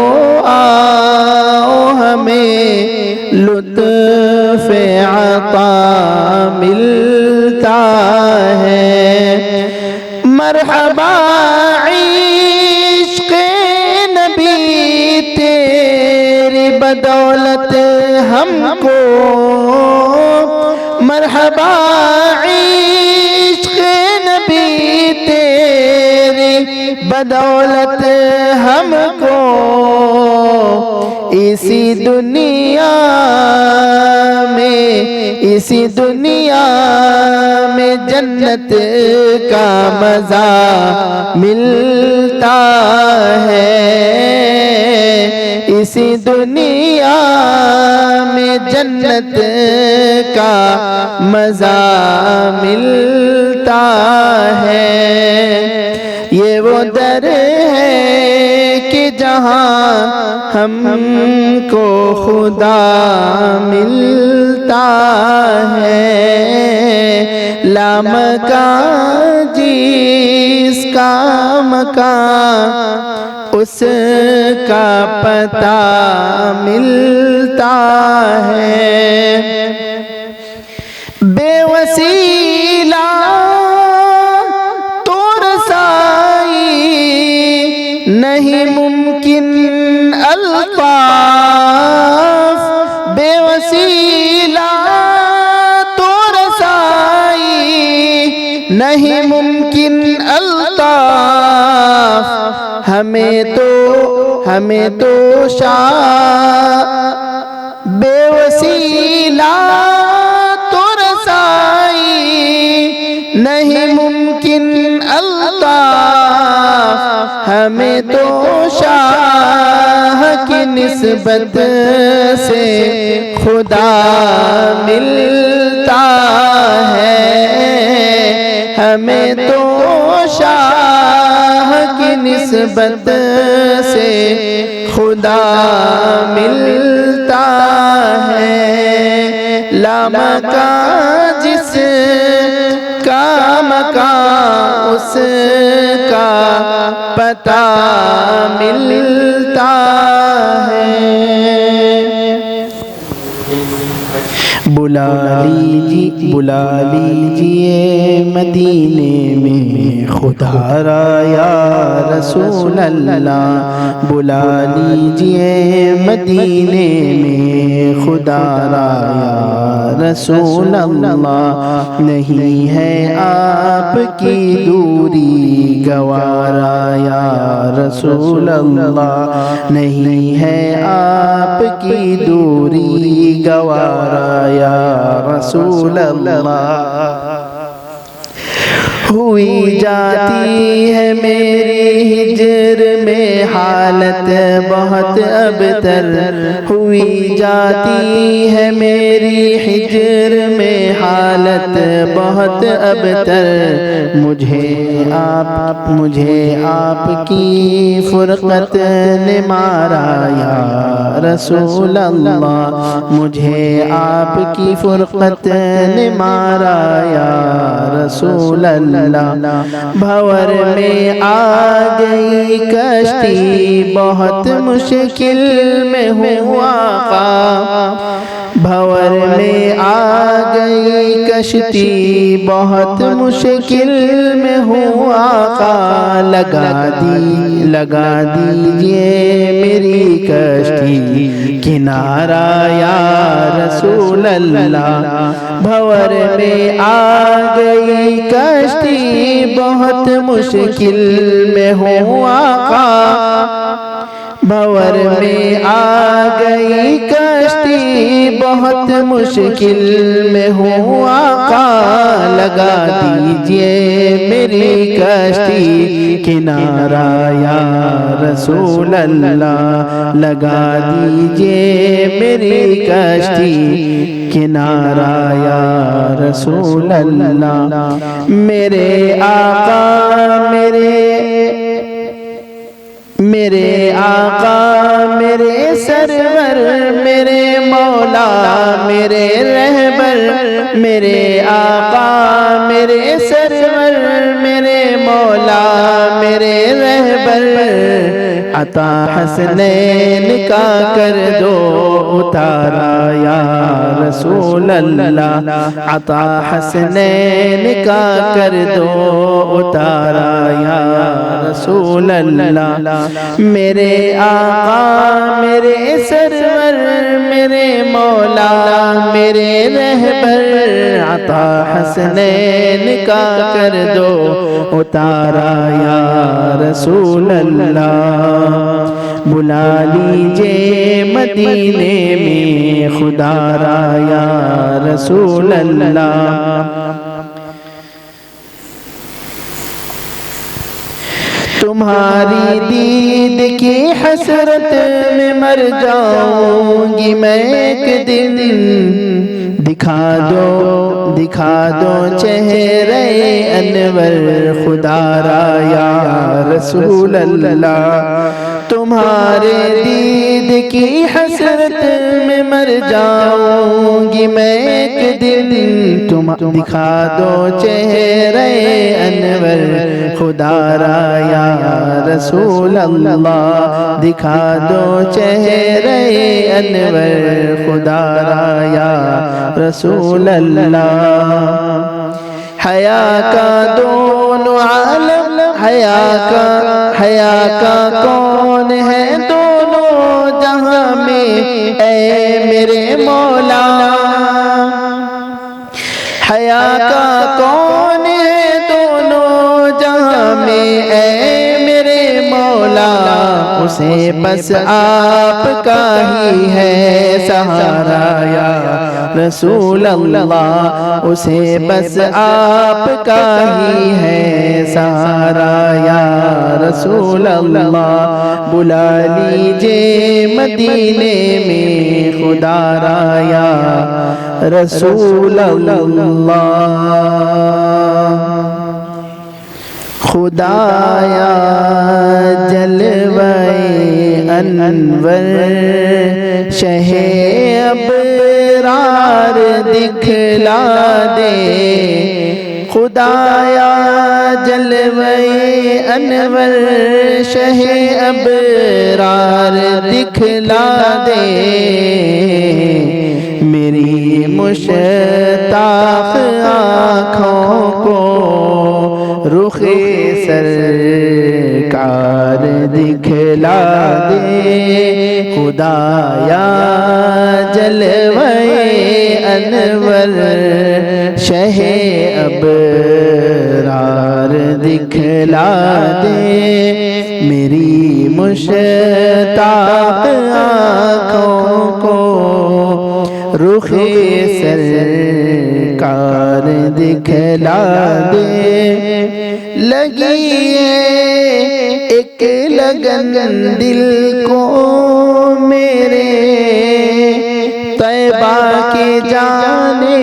آؤ ہمیں لطف عطا ملتا ہے مرحبا عشق نبی تیری بدولت ہم کو مرحبا عشق نبی تیری بدولت ہم کو اسی دنیا میں جنت کا مزہ ملتا ہے اسی دنیا میں جنت کا مزہ ملتا ہے یہ وہ در ہے کہ جہاں ہم کو خدا ملتا ہے، لامکان جس کا مکان اس کا پتہ ملتا ہے، بے وسیلہ تو رسائی نہیں ممکن الطاف، بے وسیلہ تو رسائی نہیں ممکن الطاف، ہمیں تو شاہ بے وسیلہ تو رسائی نہیں ممکن الطاف، ہمیں تو شاہ کی نسبت سے خدا ملتا ہے، ہمیں تو شاہ کی نسبت سے خدا ملتا ہے، لامکان جس کا مکان اس کا پتہ ملتا ہے، بلا لیجئے مدینے میں خدا را یا رسول اللہ، بلا لیجئے مدینے میں خدا را یا رسول اللہ، نہیں ہے آپ کی دوری گوارا یا رسول اللہ، نہیں ہے آپ کی دوری گوارا یا رسول اللہ، ہوئی جاتی ہے میری ہجر میں حالت بہت ابتر، ہوئی جاتی ہے میری ہجر میں حالت بہت ابتر، مجھے آپ کی فرقت نے مارا یا رسول اللہ، مجھے آپ کی فرقت نے مارا یا رسول اللہ، بھور میں آ گئی کشتی بہت مشکل میں ہوا آقا، بھور میں آ گئی کشتی بہت مشکل میں ہوا آقا، لگا دیجئے میری کشتی کنارہ یا رسول اللہ، بھور میں آ گئی کشتی بہت مشکل میں ہوا آقا، بھور میں آ گئی کشتی بہت مشکل میں ہوا آقا، لگا دیجئے میری کشتی کنارہ یا رسول اللہ، لگا دیجئے میری کشتی کنارہ یا رسول اللہ، میرے آقا میرے آقا میرے سرور میرے مولا میرے رہبر، میرے آقا میرے سرور میرے مولا میرے رہبر، عطا حسنین کا کر دو اتارا یا رسول اللہ، عطا حسنین کا کر دو اتارا یا رسول اللہ، میرے آقا میرے سرور میرے مولا میرے رہبر، عطا حسنین کا کر دو اتارا یا رسول اللہ، بلا لیجئے مدینے میں خدا را یا رسول اللہ، تمہاری دید کی حسرت میں مر جاؤں گی میں ایک دن، دکھا دو چہرے انور خدا را یا رسول اللہ تمہارے دید کی حسرت میں مر جاؤں گی میں ایک دن تم دکھا دو چہرے انور خدا را یا رسول اللہ دکھا دو چہرے انور خدا را یا رسول اللہ حیا کا دونوں عالم حیا کا کون ہے دونوں جہاں میں اے میرے مولا حیا کا کون ہے دونوں جہاں میں اے میرے مولا اسے بس آپ کا ہی ہے سہارا یا رسول اللہ اسے بس آپ کا ہی ہے سہارا یا رسول اللہ بلا لیجئے مدینے میں خدا را یا رسول اللہ خدایا جلوہ انور شہ ابرار دکھلا دے خدایا جلوہ انور شہ ابرار دکھلا دے میری مشتاق آنکھوں کو رخ سرکار دکھلا دے خدایا جلوہ انور شہ ابرار دکھلا دے میری مشتاق آنکھوں کو رخ سرکار دکھلا دے لگی ہے ایک لگن دل کو میرے طیبہ کے جانے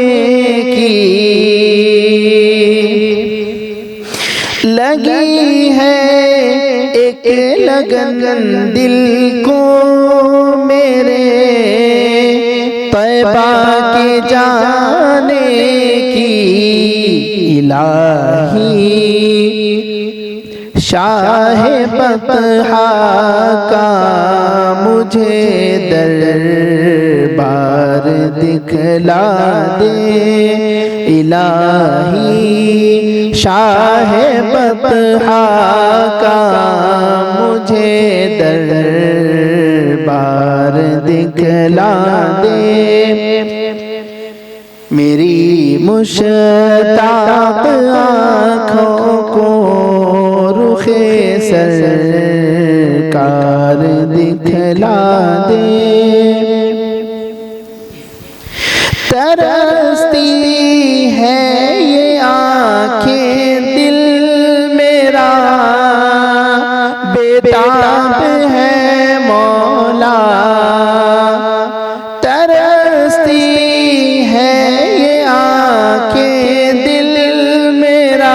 کی لگی ہے ایک لگن دل کو میرے طیبہ کے جانے کی الہی شاہ بطحا کا مجھے دربار دکھلا دے الہی شاہ بطحا کا مجھے دربار دکھلا دے میری مشتاق آنکھوں کو رخ سرکار دکھلا دے ترستی ہے یہ آنکھیں دل میرا بیتاب ہے مولا ترستی ہے یہ آنکھیں دل میرا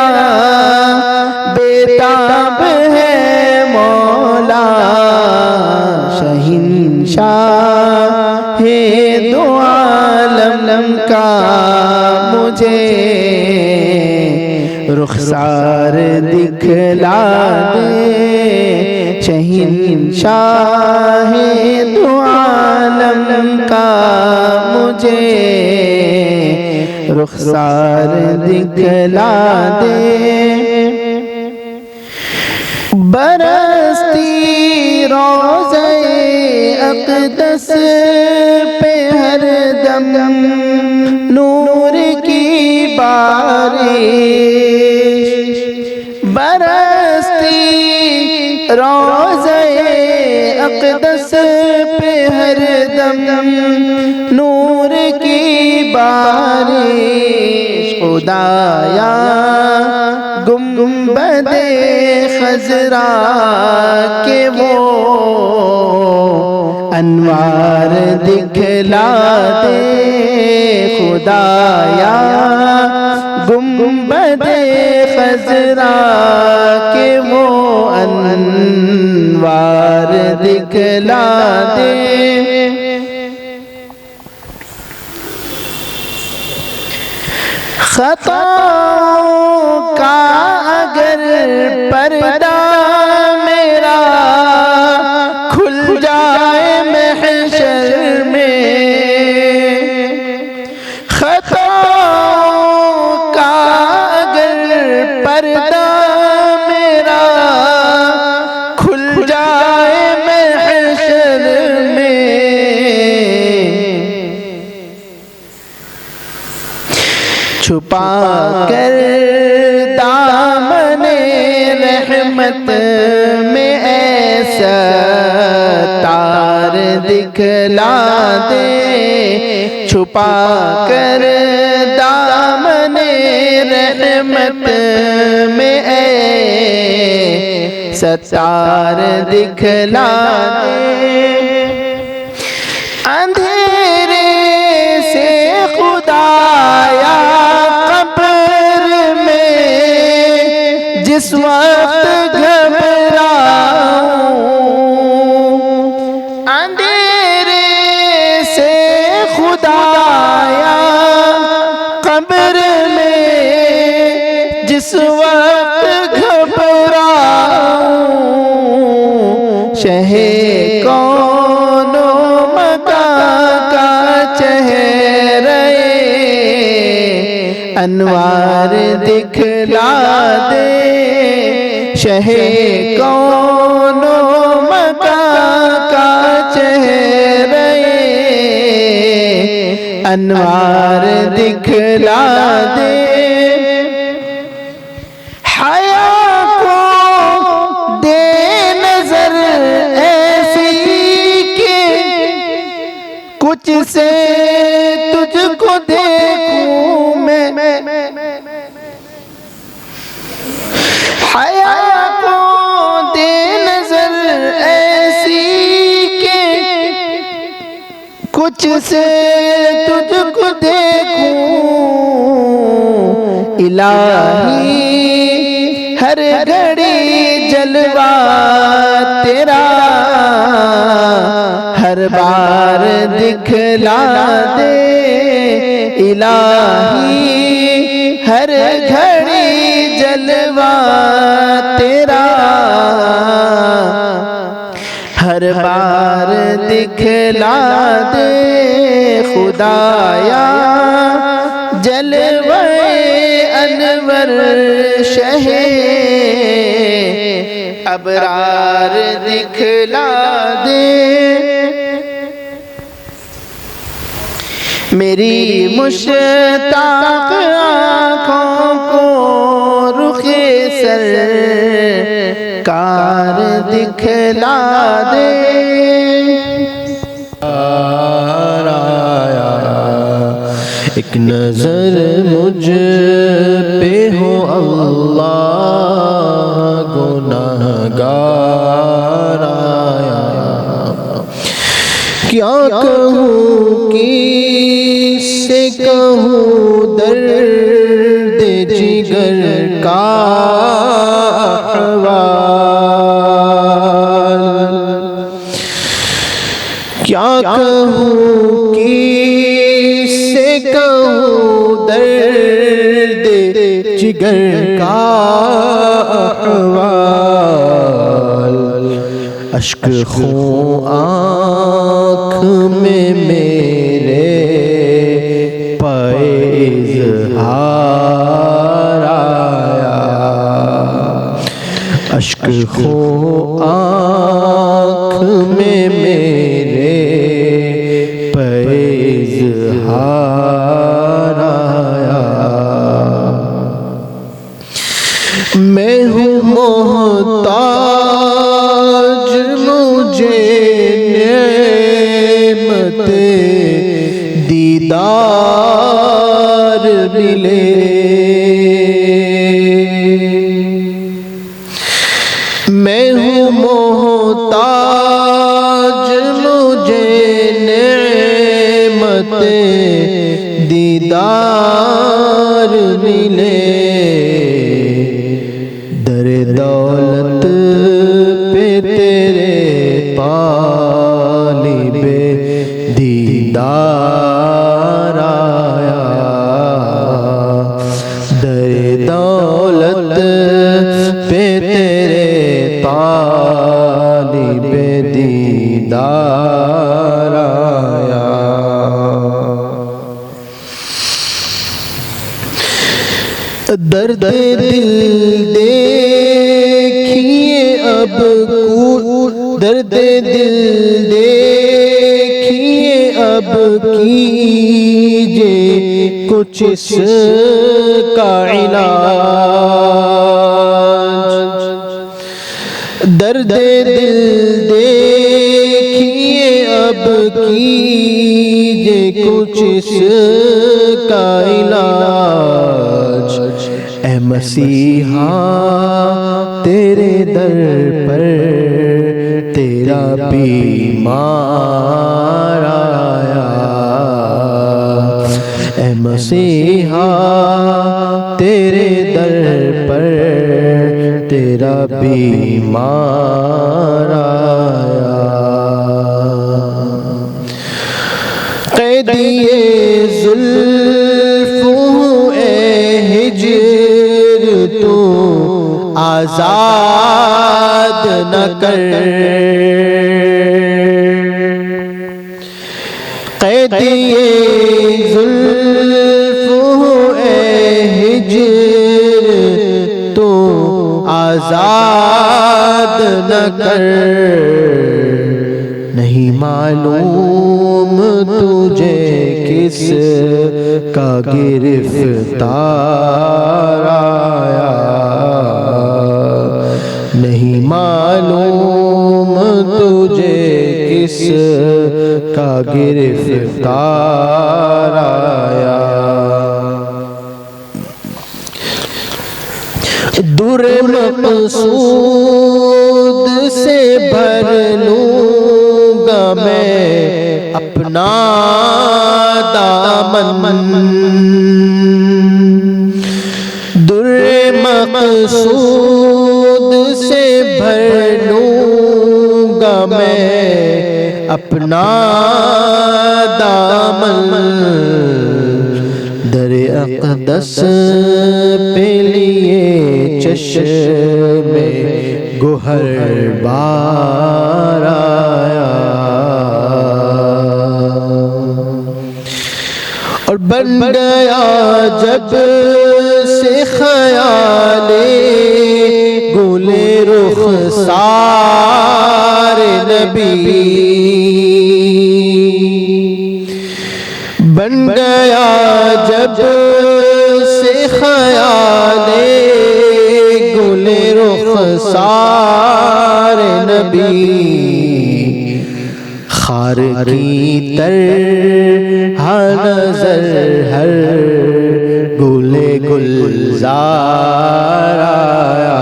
بیتاب ہے مولا شہنشاہ دو عالم کا مجھے رخسار دکھلا دے شہنشاہ دو عالم کا مجھے رخسار دکھلا دے برستی روضہ اقدس پہ ہر دم نور کی بارش برستی روضہ اقدس پہ ہر دم نور کی بارش خدایا گنبد خضرا کے وہ انوار دکھلا دے خدایا گنبد خضرا کے وہ دکھلا دے خطاؤں کا اگر پردہ میرا کھل جائے محشر میں خطاؤں کا اگر پردہ میرا کھل جائے محشر میں چھپا کر دامن رحمت میں ایسا تار دکھلا دے چھپا کر دامن رحمت میں ایسا تار دکھلا دے اندھیرے سے خدایا جس وقت گھبراؤں اندھیرے سے خدایا قبر میں جس وقت گھبراؤں شہ کون و مکان کا چہرہ انوار دکھلا دے شہ کون و مکان کا چہرہ انوار دکھلا دے حیا کو دے نظر ایسی کہ کچھ سے تجھ کو دیکھوں میں حیا کو دے نظر ایسی کہ کچھ سے تجھ کو دیکھوں الہی ہر گھڑی جلوہ تیرا ہر بار دکھلا دے الہی ہر گھڑی جلوہ تیرا ہر بار دکھلا دے خدایا جلوہ انور شہ ابرار دکھلا دے میری مشتاق آنکھوں کو رخ سرکار دکھلا دے ایک نظر مجھ پہ ہو اللہ گناہگار آیا کیا کہوں کس سے کہوں درد جگر کا احوال کیا کہوں کس سے کہوں درد جگر کا احوال اشک خوں آنکھ میں میرے پائے اظہار آیا اشک خوں آنکھ میں میرے پائے اظہار آیا میں ہوں محتاج مجھے نعمت دیدار ملے میں ہوں محتاج مجھے نعمت دیدار ملے در دولت پہ تیرے پاس طالب دیدار آیا. درد دل دیکھیے اب درد دل دیکھیے اب کیجے کچھ اس کا علاج. درد دل دیکھیے اب کیجے کچھ اس کا علاج. اے مسیحا تیرے در پر تیرا بیمار آیا. اے مسیحا تیرے در پر تیرا بیمار آیا. قیدی زلف اے ہجر تو آزاد نہ کر. قیدی زلف اے ہجر تو آزاد نہ کر. نہیں معلوم تجھے کس کا گرفتار آیا. نہیں معلوم تجھے کس کا گرفتار آیا. در مقصود سے بھر لوں گا میں اپنا دامن. در مقصود سے بھر لوں گا میں اپنا دامن. در اقدس پہ لیے چشم گوہر بار آیا. اور بن گیا جب سے خیال گل رخسار نبی. بن گیا جب سے خیال گل رخسار نبی. خار کی طرح نظر ہر گل گلزار آیا.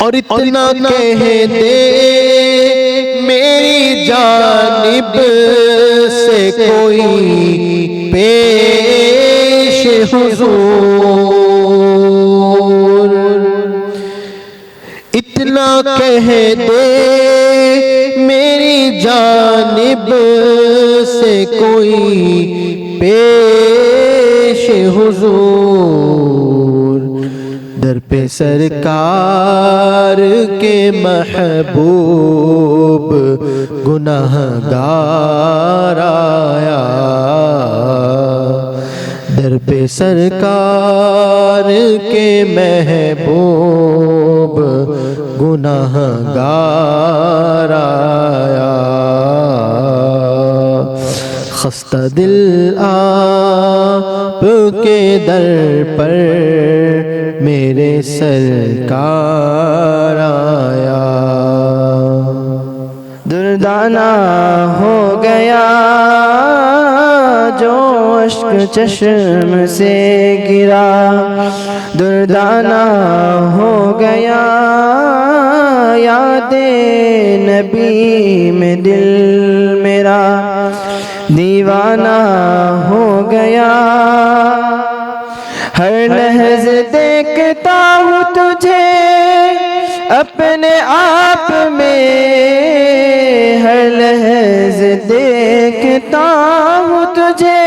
اور اتنا کہہ دے میری جانب سے کوئی پیش حضور. اتنا کہہ دے میری جانب سے کوئی پیش حضور. در پہ سرکار کے محبوب گناہگار آیا. در پہ سرکار کے محبوب گناہگار آیا. خستہ دل آپ کے در پر میرے سرکار آیا. دردانہ ہو گیا جو اشک چشم سے گرا. دردانہ ہو گیا یاد نبی میں دل میرا. دیوانہ ہو گیا ہر لحظ دیکھتا ہوں تجھے اپنے آپ میں. ہر لحظ دیکھتا ہوں تجھے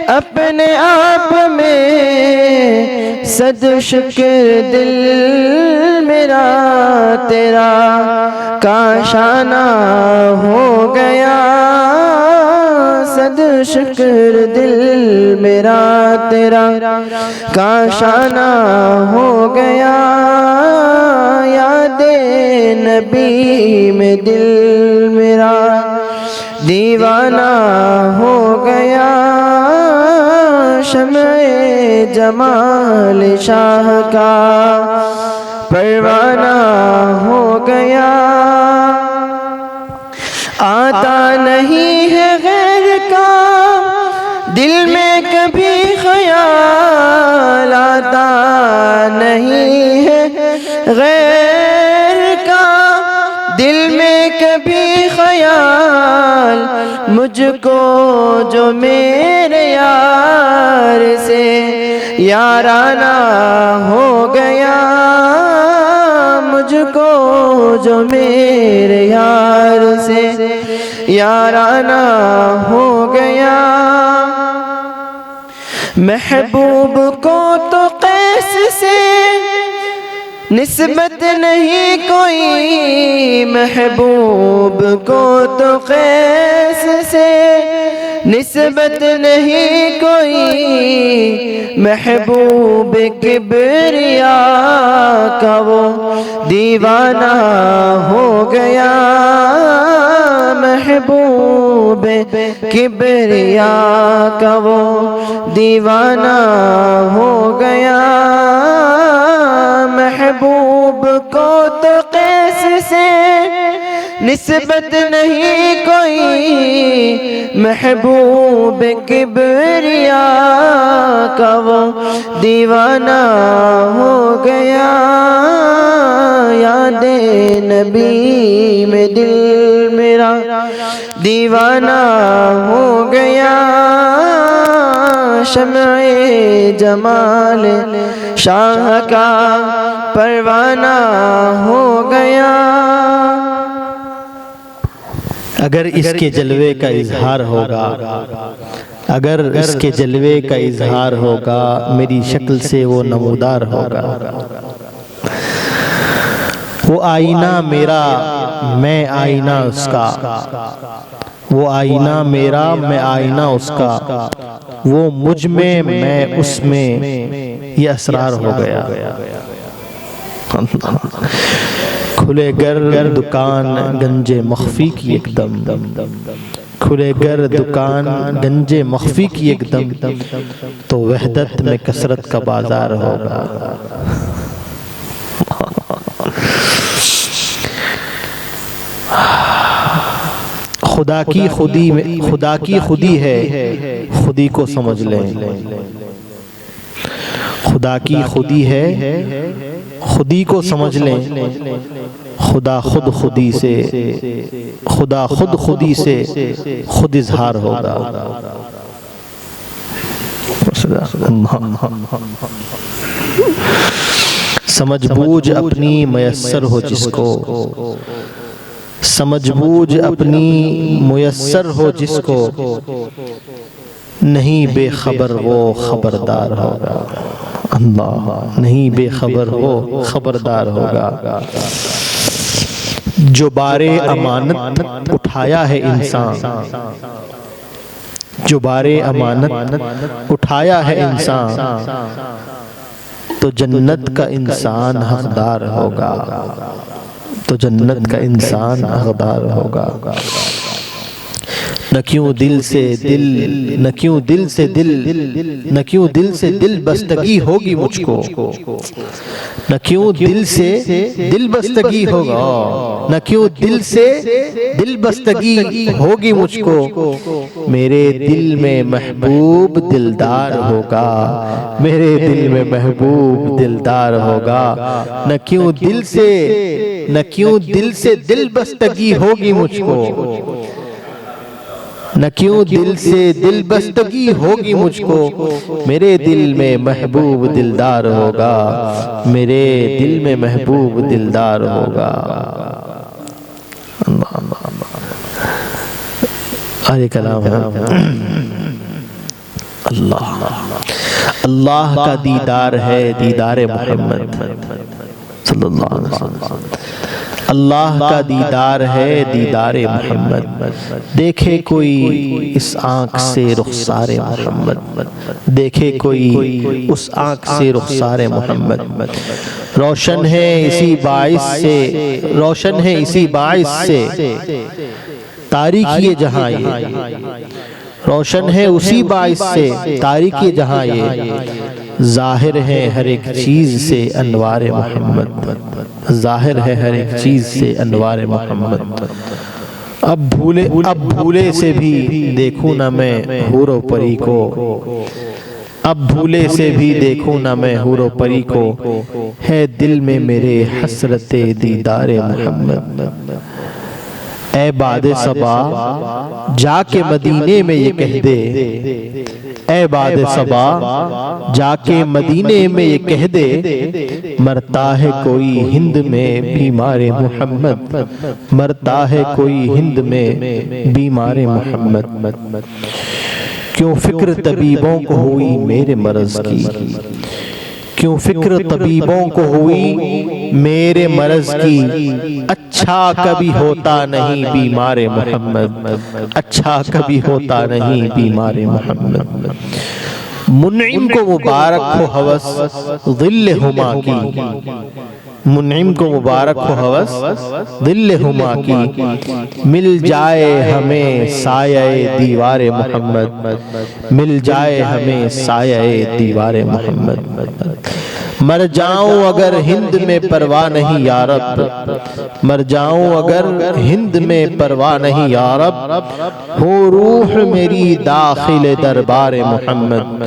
اپنے آپ میں صد شکر دل میرا تیرا کاشانہ ہو گیا، صد شکر دل میرا تیرا کاشانہ ہو گیا، یاد نبی میں دل میرا دیوانہ ہو گیا، شمع جمال شاہ کا پروانہ ہو گیا، آتا نہیں ہے غیر کا دل میں کبھی خیال، آتا نہیں ہے غیر کا دل میں کبھی خیال، مجھ کو جو میرے یار سے یارانہ ہو گیا، مجھ کو جو میرے یار سے یارانہ ہو گیا، محبوب کو تو قیس سے نسبت نہیں کوئی، محبوب کو تو قیس سے نسبت نہیں کوئی، محبوب کبریا کا وہ دیوانہ ہو گیا، محبوب کبریا کا وہ دیوانہ ہو گیا، محبوب کو تو قیس سے نسبت نہیں کوئی، محبوب کبریا کا وہ دیوانہ ہو گیا، یاد نبی میں دل میرا دیوانہ ہو گیا، شمع جمال شاہ کا پروانہ ہو گیا۔ اگر اس کے جلوے کا اظہار ہوگا، اگر اس کے جلوے کا اظہار ہوگا، میری شکل سے وہ نمودار ہوگا، وہ آئینہ میرا میں آئینہ اس کا، وہ آئینہ میرا میں آئینہ اس کا، وہ مجھ میں میں اس میں، یہ اسرار ہو گیا۔ کھلے گر دکان گنج مخفی کی ایک دم، کھلے گر دکان گنج مخفی کی ایک دم، تو وحدت میں کثرت کا بازار ہوگا۔ خدا کی خودی میں، خدا کی خودی ہے، خودی کو سمجھ لیں، خدا کی خودی ہے، خودی کو سمجھ لیں، خدا خود خودی سے، خدا خود خودی سے خود اظہار ہوگا۔ سمجھ بوجھ اپنی میسر ہو جس کو، سمجھ بوجھ اپنی میسر ہو جس کو، نہیں بے خبر وہ خبردار ہوگا۔ اللہ، نہیں بے خبر وہ خبردار ہوگا۔ جو بار امانت اٹھایا ہے انسان، جو بار امانت اٹھایا ہے انسان، تو جنت کا انسان حقدار ہوگا، تو جنت کا انسان حقدار ہوگا۔ نہ کیوں دل سے دل، نہ کیوں دل سے دل، نہ کیوں دل سے دل بستگی ہوگی مجھ کو، نہ کیوں دل سے دل بستگی ہوگا، نہ کیوں دل سے دل بستگی ہوگی مجھ کو، میرے دل میں محبوب دلدار ہوگا، میرے دل میں محبوب دلدار ہوگا۔ نہ کیوں دل سے، نہ کیوں دل سے دل بستگی ہوگی مجھ کو، نہ کیوں دل سے دل بستگی ہوگی مجھ کو، میرے دل میں محبوب دلدار ہوگا، میرے دل میں محبوب دلدار ہوگا۔ آج کلام ہے اللہ کا دیدار ہے دیدار محمد صلی اللہ علیہ وسلم، اللہ کا دیدار ہے دیدار محمد، دیکھے کوئی اس آنکھ سے رخسار محمد، دیکھے کوئی اس آنکھ سے رخسار محمد، روشن ہے اسی باعث سے، روشن ہے اسی باعث سے تاریکی یہ جہاں، یہ روشن ہے اسی باعث سے تاریکی جہاں، یہ ظاہر ہے ہر ایک چیز سے انوار محمد، ظاہر ہے ہر ایک چیز سے انوار محمد، اب بھولے سے بھی دیکھوں نہ میں حور و پری کو، اب بھولے سے بھی دیکھوں نہ میں حور و پری کو، ہے دل میں میرے حسرت دیدار محمد، اے باد صبا جا کے مدینے میں یہ کہہ دے، اے باد صبا جا کے مدینے میں یہ کہہ دے، مرتا ہے کوئی ہند میں بیمار محمد، مرتا ہے کوئی ہند میں بیمار محمد، کیوں فکر طبیبوں کو ہوئی میرے مرض کی، کیوں فکر طبیبوں کو ہوئی میرے مرض کی، اچھا کبھی ہوتا نہیں بیمار محمد، اچھا کبھی ہوتا نہیں بیمار محمد، منعم کو مبارک ہو ہوس ظل ہما کی، منعم کو مبارک ہو ہوس ظل ہما کی، مل جائے ہمیں سایہ دیوار محمد، مل جائے ہمیں سایہ دیوار محمد، مر جاؤں اگر ہند میں پرواہ نہیں یا رب، مر جاؤں اگر ہند میں پرواہ نہیں یا رب، ہو روح میری داخل دربار محمد،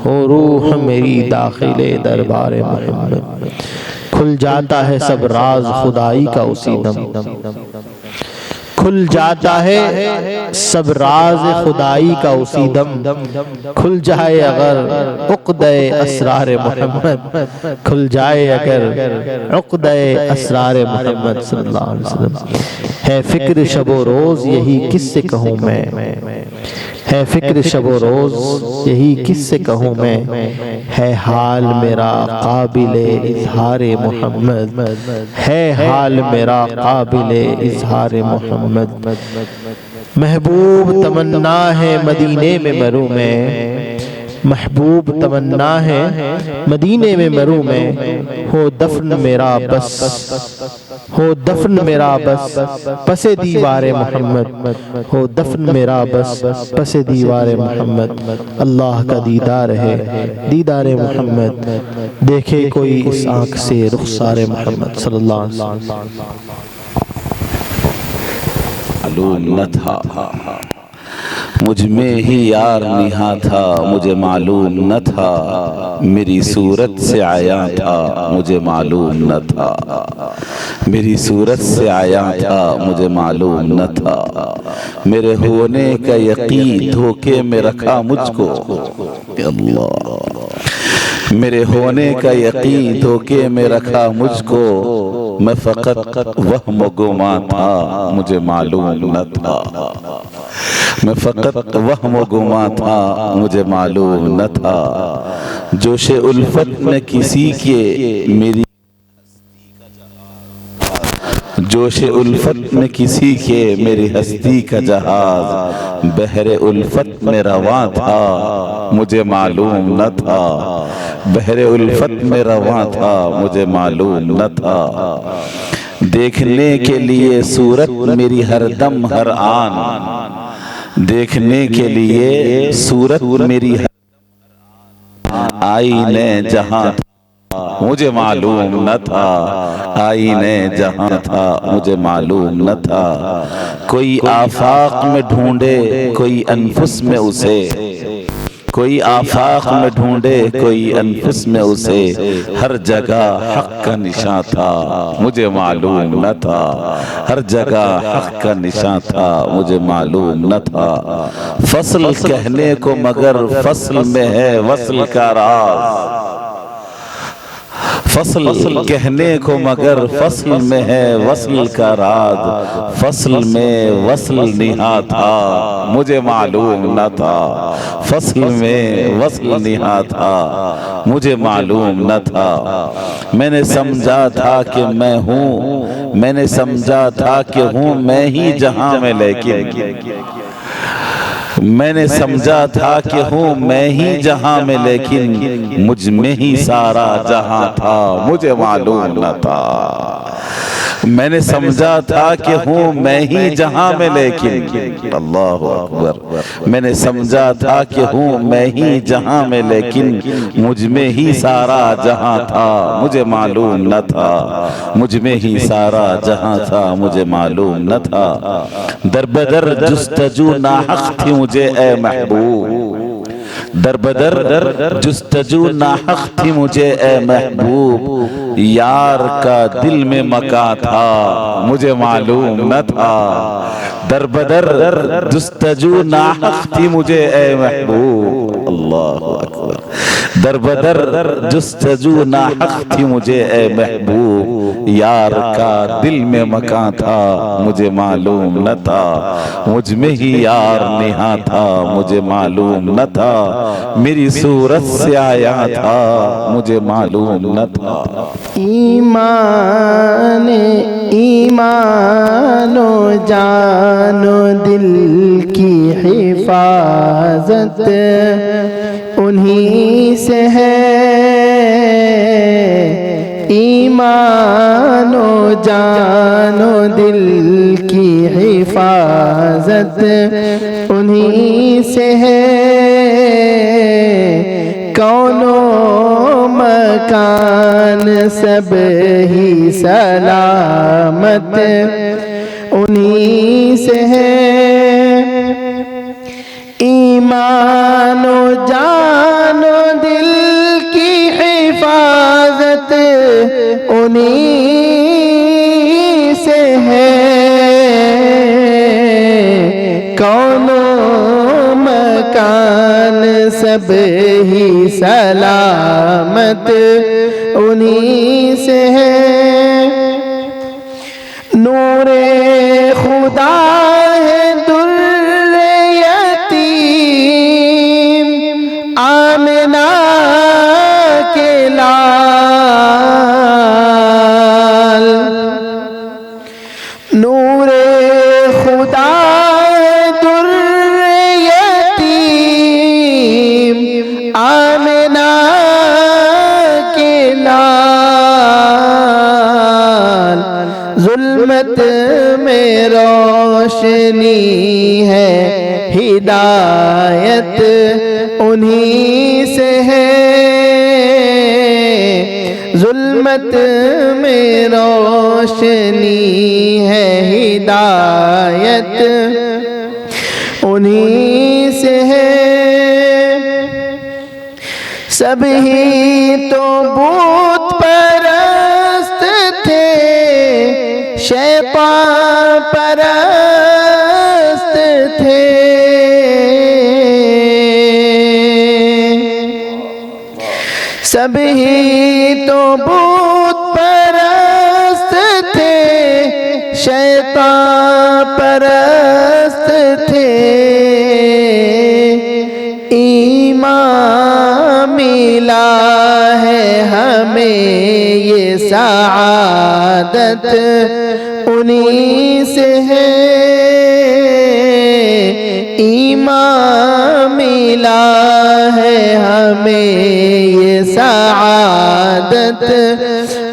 ہو روح میری داخل دربار محمد، کھل جاتا ہے سب راز خدائی کا اسی دم، کھل جاتا ہے سب راز خدائی کا اسی دم، کھل جائے اگر عقدہ اسرار محمد، کھل جائے اگر عقدہ اسرار محمد صلی اللہ علیہ وسلم، ہے فکر شب و روز یہی کس سے کہوں میں، ہے فکر شب و روز یہی کس سے کہوں میں، ہے حال میرا قابل اظہار محمد، ہے حال میرا قابل اظہار محمد، محبوب تمنا ہے مدینے میں مروں میں، محبوب تمنا ہے مدینے میں مروں میں، ہو دفن میرا بس، ہو دفن میرا بس پس دیوار محمد، ہو دفن میرا بس پس دیوار محمد، اللہ کا دیدار ہے دیدار محمد، دیکھے کوئی اس آنکھ سے رخسار محمد صلی اللہ علیہ وسلم، معلوم نہ تھا مجھ میں ہی یار نہا تھا، مجھے معلوم نہ تھا میری صورت سے آیا تھا، مجھے معلوم نہ تھا میری صورت سے آیا تھا، مجھے معلوم نہ تھا میرے ہونے کا یقین دھوکے میں رکھا مجھ کو، اللہ میرے ہونے کا یقین دھوکے میں رکھا مجھ کو، میں فقط وہم و گماں تھا، مجھے معلوم نہ تھا میں فقط وہم و گماں تھا، مجھے معلوم نہ تھا جوش الفت میں کسی کے میری، جوش الفت میں کسی کے میری ہستی کا جہاز بحر الفت میں رواں تھا، مجھے معلوم نہ تھا بحر الفت میں رواں تھا، مجھے معلوم نہ تھا دیکھنے کے لیے صورت میری ہر دم ہر آن، دیکھنے کے لیے صورت میری آئینے جہاں تھا، مجھے معلوم نہ تھا آئینے جہاں تھا، مجھے معلوم نہ تھا کوئی آفاق میں ڈھونڈے کوئی انفس میں اسے، کوئی آفاق میں ڈھونڈے کوئی انفس میں اسے، ہر جگہ حق کا نشاں تھا، مجھے معلوم نہ تھا ہر جگہ حق کا نشاں تھا، مجھے معلوم نہ تھا فصل کہنے کو مگر فصل میں ہے وصل کا راز، فصل کہنے کو مگر فصل میں ہے وصل کا راز، فصل میں وصل نہا تھا مجھے معلوم نہ تھا، فصل میں وصل نہا تھا مجھے معلوم نہ تھا۔ میں نے سمجھا تھا کہ میں ہوں، میں نے سمجھا تھا کہ ہوں میں ہی جہاں میں، لیکن میں نے سمجھا تھا کہ ہوں میں ہی جہاں میں، لیکن مجھ میں ہی سارا جہاں تھا مجھے معلوم نہ تھا۔ میں نے سمجھا تھا کہ ہوں میں ہی جہاں میں، لیکن اللہ اکبر، میں نے سمجھا تھا کہ ہوں میں ہی جہاں میں، لیکن مجھ میں ہی سارا جہاں تھا مجھے معلوم نہ تھا، مجھ میں ہی سارا جہاں تھا مجھے معلوم نہ تھا۔ در بدر جستجو ناحق تھی مجھے اے محبوب، در بدر جستجو ناحق تھی مجھے اے محبوب، یار کا دل میں مکان تھا مجھے معلوم نہ تھا۔ در بدر جستجو ناحق تھی مجھے اے محبوب، اللہ اکبر، در بدر جستجو ناحق تھی مجھے اے محبوب، یار کا دل میں مکان تھا مجھے معلوم نہ تھا، مجھ میں ہی یار نہا تھا مجھے معلوم نہ تھا، میری صورت سے آیا تھا مجھے معلوم نہ تھا۔ ایمان ایمان و جان و دل کی حفاظت انہی سے ہے، ایمان و جان و دل کی حفاظت انہی سے ہے، کون و مکان سب ہی سلامت انہی سے ہے، ایمان و جان و دل کی حفاظت انہی سے ہے، کون و مکان سب ہی سلامت انہی سے ہے، نور خدا ہے در یتیم آمنہ کے لال، نور خدا ہے در یتیم آمنہ کے لال، ظلمت میں روشنی ہے ہدایت انہی سے ہے، ظلمت میں روشنی ہے ہدایت انہی سے ہے، سب ہی تو بت پرست تھے شیطان پرست تھے، سب ہی تو بت پرست تھے شیطان پرست تھے، ایمان ملا ہے ہمیں یہ سعادت انہی سے ہے، ایمان ملا ہے ہمیں یہ سعادت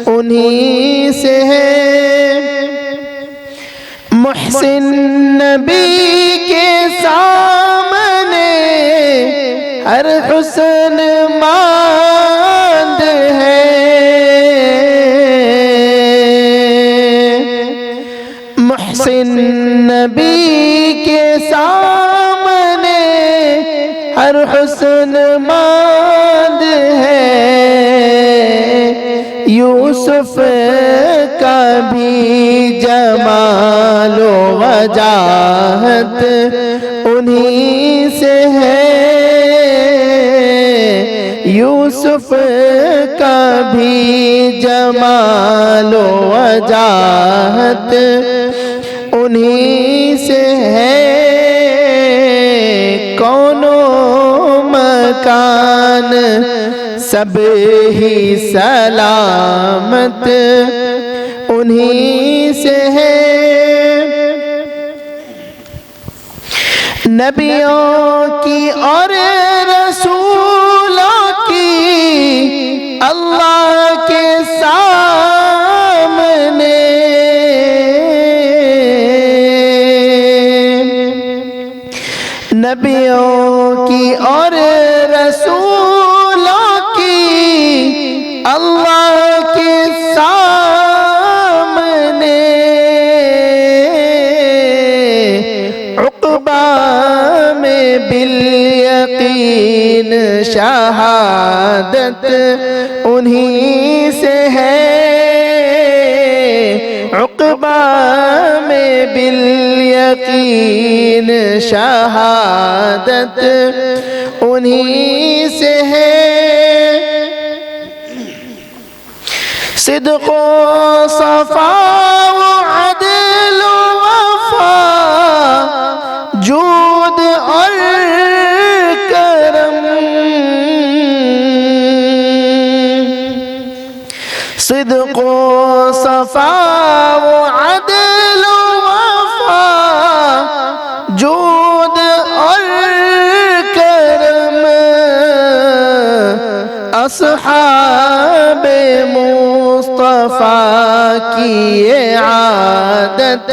انہی سے ہے، محسن نبی کے سامنے ہر حسن ماند ہے، محسن نبی کے سامنے ہر حسن ماند ہے، یوسف کا بھی جمال و وجاہت انہی سے ہے، یوسف کا بھی وجاہت انہی سے ہے کون و مکان سب ہی سلامت انہی سے ہے نبیوں کی اور رسولوں کی اللہ کے سامنے نبیوں کی اور رسولوں کی اللہ کے سامنے عقبہ میں بالیقین شہادت انہی سے ہے عقبہ میں بالیقین شہادت انہی سے ہے صدق و صفا و عدل و وفا جود اور کرم صدق و صفا و عدل و وفا جود اور کرم اصحاب مصطفیٰ کی یہ عادت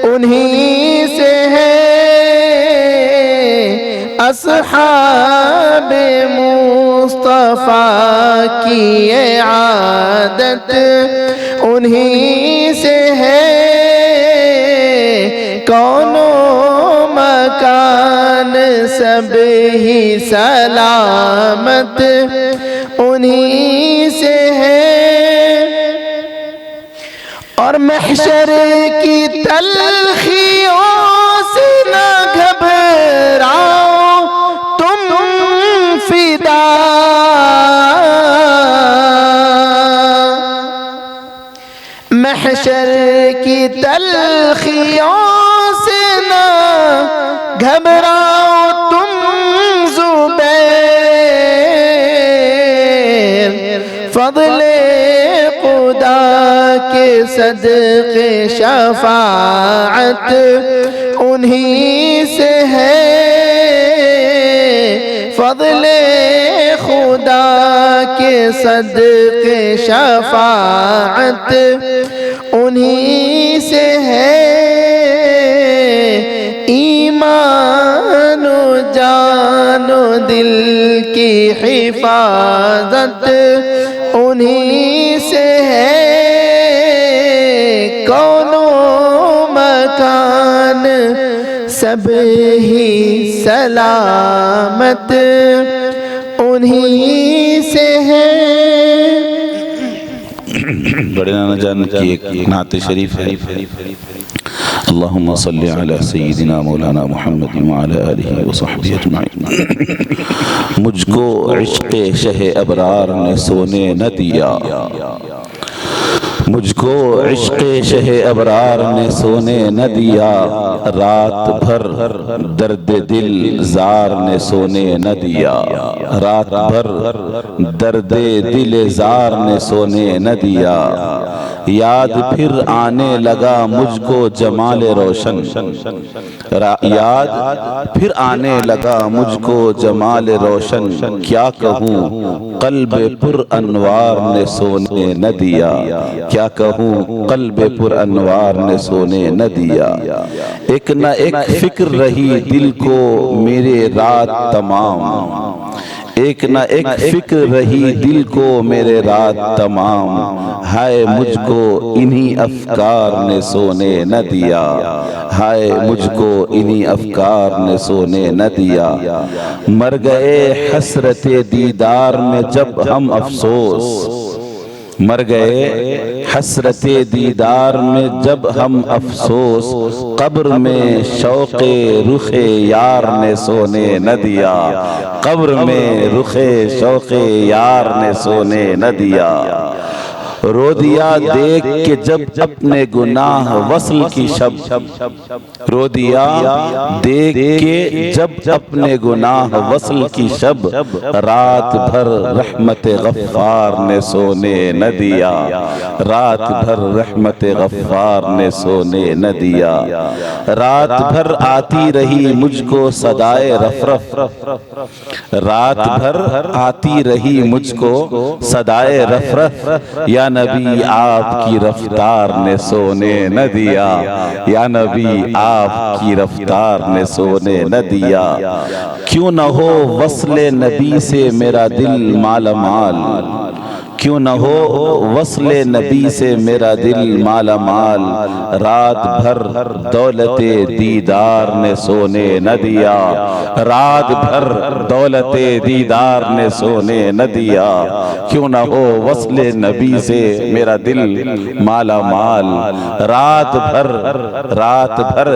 انہی سے ہے اصحاب مصطفیٰ کی یہ عادت انہی سے ہے کون و مکان سب ہی سلامت انہی سے ہے اور محشر کی تلخیوں سے نہ گھبراؤ تم فدا محشر کی تلخیوں سے نہ گھبراؤ تم زبیر فضل خدا کے صدقے شفاعت انہی سے ہے فضل خدا کے صدقے شفاعت انہی سے ہے ایمان و جان و دل کی حفاظت انہی سے ہے کون و مکان سب ہی سلامت انہی سے ہے بڑے نانا جان کی ایک نعت شریف ہے اللہم صلی علی سیدنا مولانا محمد وعلی آلہ وصحبہ اجمعین مجھ کو عشق شہ ابرار نے سونے نہ دیا مجھ کو عشق شہ ابرار نے سونے نہ دیا رات بھر درد دل زار نے سونے نہ دیا رات بھر درد دل زار نے سونے نہ دیا یاد پھر آنے لگا مجھ کو جمال روشن یاد پھر آنے لگا مجھ کو جمال روشن کیا کہوں قلب پر انوار نے سونے نہ دیا کیا کہوں قلب پر انوار نے سونے نہ دیا ایک نہ ایک فکر رہی دل کو میرے رات تمام ایک نہ ایک فکر رہی دل کو میرے رات تمام ہائے مجھ کو انہی افکار نے سونے نہ دیا ہائے مجھ کو انہی افکار نے سونے نہ دیا مر گئے حسرت دیدار میں جب ہم افسوس مر گئے حسرت دیدار میں جب ہم افسوس قبر میں شوق رخ یار نے سونے نہ دیا قبر میں رخ شوق یار نے سونے نہ دیا رو دیا دیکھ کے جب اپنے گناہ وصل کی شب، رو دیا دیکھ کے جب اپنے گناہ وصل کی شب، رات بھر رحمت غفار نے سونے نہ دیا، رات بھر رحمت غفار نے سونے نہ دیا، رات بھر آتی رہی مجھ کو صدائے رف رف، رات بھر آتی رہی مجھ کو صدائے رف رف، یا نبی آپ کی رفتار نے سونے نہ دیا، یا نبی آپ کی رفتار نے سونے نہ دیا، کیوں نہ ہو وصل نبی سے میرا دل مالا مال، کیوں نہ ہو وصل نبی سے میرا دل مالا مال، رات بھر دولت دیدار نے سونے نہ دیا، رات بھر دولت دیدار نے سونے نہ دیا، کیوں نہ ہو وصل نبی سے میرا دل مالا مال، رات بھر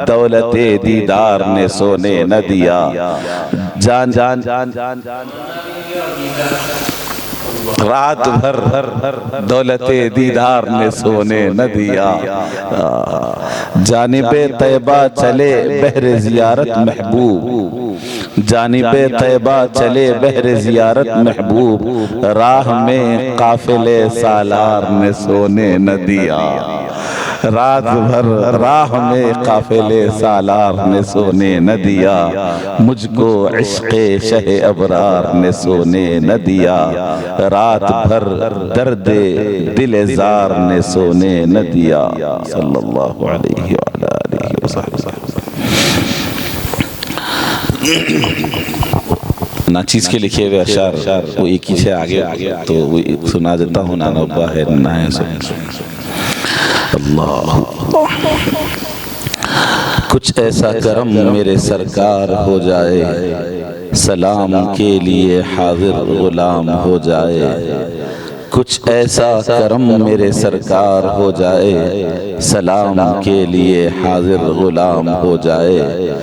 دولت دیدار نے سونے نہ دیا، جان رات بھر دولت دیدار نے سونے نہ دیا، جانب طیبہ چلے بہر زیارت محبوب، جانب طیبہ چلے بہر زیارت محبوب، راہ میں قافلے سالار نے سونے نہ دیا، رات بھر راہ میں قافلے سالار نے سونے نہ دیا، مجھ کو عشق شہ ابرار نے سونے نہ دیا، رات بھر درد دل زار نے سونے نہ دیا، صلی اللہ علیہ وآلہ وسلم۔ ناچیز کے لکھے ہوئے اشعار وہ ایک ہی سے آگے تو وہ سنا دیتا ہوں، نانا ابا ہے نائے سن اللہ، کچھ ایسا کرم میرے سرکار ہو جائے، سلام کے لیے حاضر غلام ہو جائے، کچھ ایسا کرم میرے سرکار ہو جائے، سلام کے لیے حاضر غلام ہو جائے،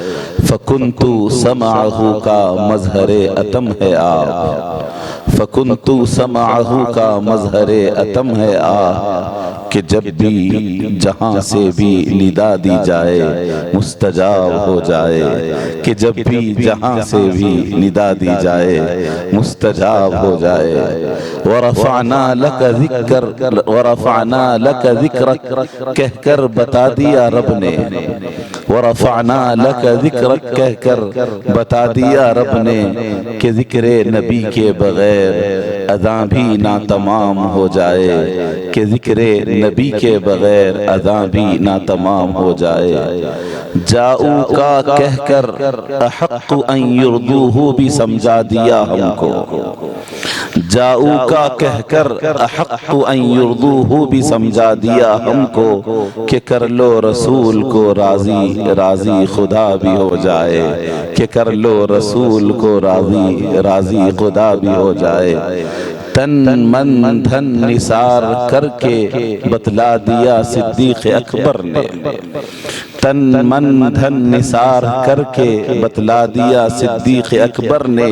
فکنتو سمعہ کا مظہر اتم ہے آپ، فکنتو سمعہ کا مظہر اتم ہے آپ، کہ جب بھی جہاں سے بھی ندا دی جائے مستجاب ہو جائے، کہ جب بھی جہاں سے بھی ندا دی جائے مستجاب ہو جائے، ورفعنا لک ذکر، ورفعنا لک ذکرک کہہ کر بتا دیا رب نے، ورفعنا لک ذکرک کہہ کر بتا دیا رب نے، کہ ذکر نبی کے بغیر اذاں بھی ناتمام ہو جائے، کہ ذکر نبی کے بغیر اذاں بھی ناتمام ہو جائے، جاؤ کا کہہ کر احق ان یردوہ بھی سمجھا دیا ہم کو، جاؤ کا کہہ کر احق ان یردوہ بھی سمجھا دیا ہم کو، کہ کر لو رسول کو راضی، راضی خدا بھی ہو جائے، کہ کر لو رسول کو راضی، راضی خدا بھی ہو جائے، تن من دھن نثار کر کے بتلا دیا صدیق اکبر نے، تن من دھن نثار کر کے بتلا دیا صدیق اکبر نے،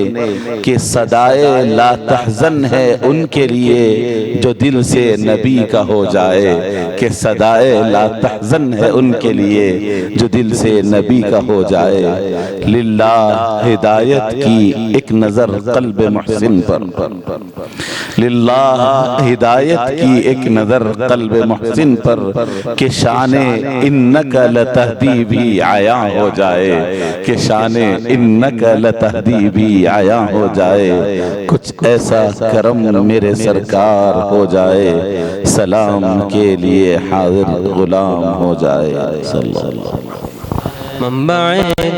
کہ صدائے لا تحزن ہے ان کے لیے جو دل سے نبی کا ہو جائے، کہ صدائے لا تحزن ہے ان کے لیے جو دل سے نبی کا ہو جائے، للہ ہدایت کی ایک نظر قلب محسن پر، للہ ہدایت کی ایک نظر قلب محسن پر، کہ شان انک لتہدی بھی عیاں ہو جائے، کہ شان انک لتہدی بھی عیاں ہو جائے، کچھ ایسا کرم میرے سرکار ہو جائے، سلام کے لیے حاضر غلام ہو جائے، صلی اللہ علیہ وسلم۔ منبع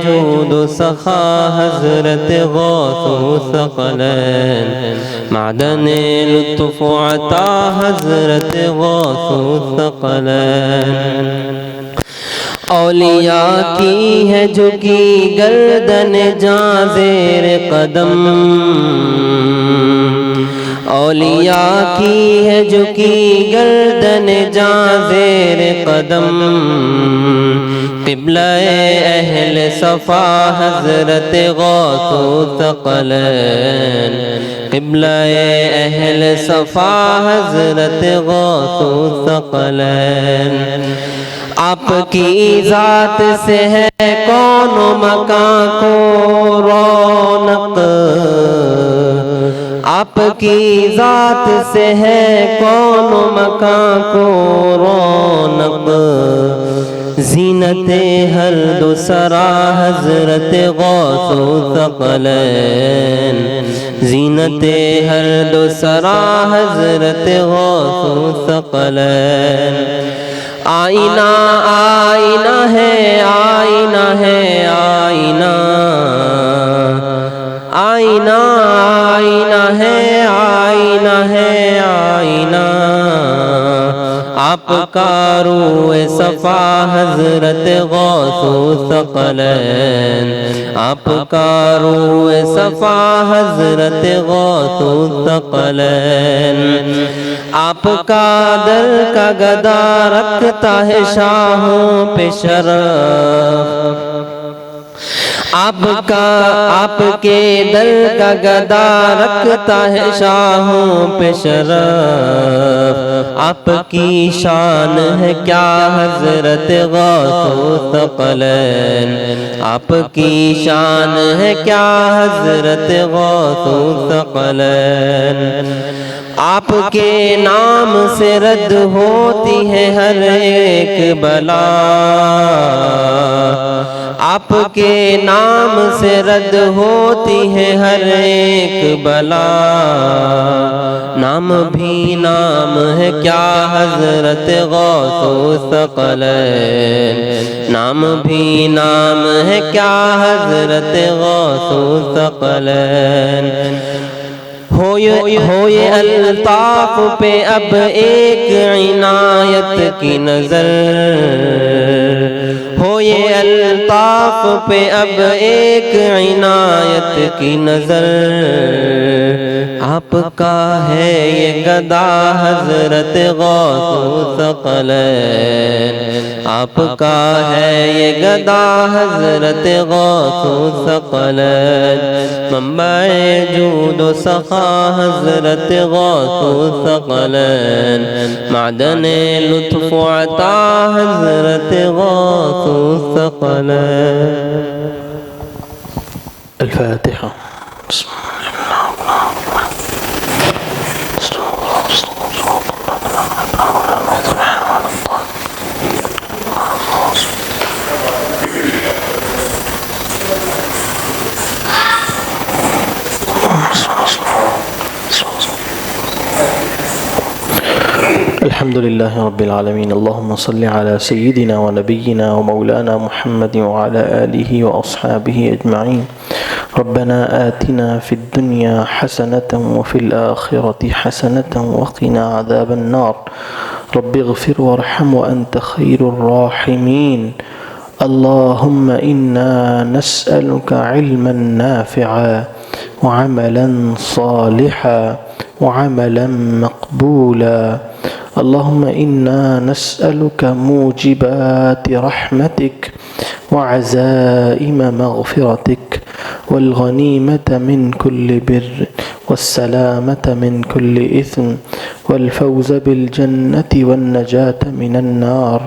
جود و سخا حضرت غوث و ثقلین، معدن لطف و عطا حضرت غوث و ثقلین، اولیاء کی ہے جھکی گردن جاں زیر قدم، اولیاء کی ہے جھکی گردن جاں زیر قدم، قبلہ اہل صفا حضرت غوث ثقلین، قبلہ اہل صفا حضرت غوث ثقلین، آپ کی ذات سے ہے کون و مکان کو رونق، آپ کی ذات سے ہے کون و مکان کو رونق، زینت ہر دو سرا حضرت غوث ثقلین، زینت ہر دو سرا حضرت غوث ثقلین، آئینہ آئینہ ہے آئینہ ہے آئینہ، آئینہ آئینہ ہے آئینہ ہے آئینہ، آپ کا روح صفا حضرت غوث ثقلین، آپ کا روح صفا حضرت غوث ثقلین، آپ کا در کا گدا رکھتا ہے شاہوں پہ شرف، آپ کے در کا گدا رکھتا ہے شاہوں پہ شرف، آپ کی شان ہے کیا حضرت غوث ثقلین، آپ کی شان ہے کیا حضرت غوث ثقلین، آپ کے نام سے رد ہوتی ہے ہر ایک بلا، آپ کے نام سے رد ہوتی ہے ہر ایک بلا، نام بھی نام ہے کیا حضرت غوث ثقلین، نام بھی نام ہے کیا حضرت غوث ثقلین، ہو یہ الطاف پہ اب ایک عنایت کی نظر، ہو یہ الطاف پہ اب ایک عنایت کی نظر، آپ کا ہے یہ گدا حضرت غوث ثقلین، آپ کا ہے یہ گدا حضرت غوث ثقلین، منبع جود و سخا حضرت غوث ثقلین، معدن لطف و عطا حضرت غوث ثقلین۔ الفاتحة۔ الحمد لله رب العالمين، اللهم صل على سيدنا ونبينا ومولانا محمد وعلى آله وأصحابه أجمعين. ربنا آتنا في الدنيا حسنة وفي الآخرة حسنة وقنا عذاب النار. رب اغفر وارحم وأنت خير الراحمين. اللهم إنا نسألك علما نافعا وعملا صالحا وعملا مقبولا. اللهم إنا نسألك موجبات رحمتك وعزائم مغفرتك والغنيمة من كل بر والسلامة من كل إثم والفوز بالجنة والنجاة من النار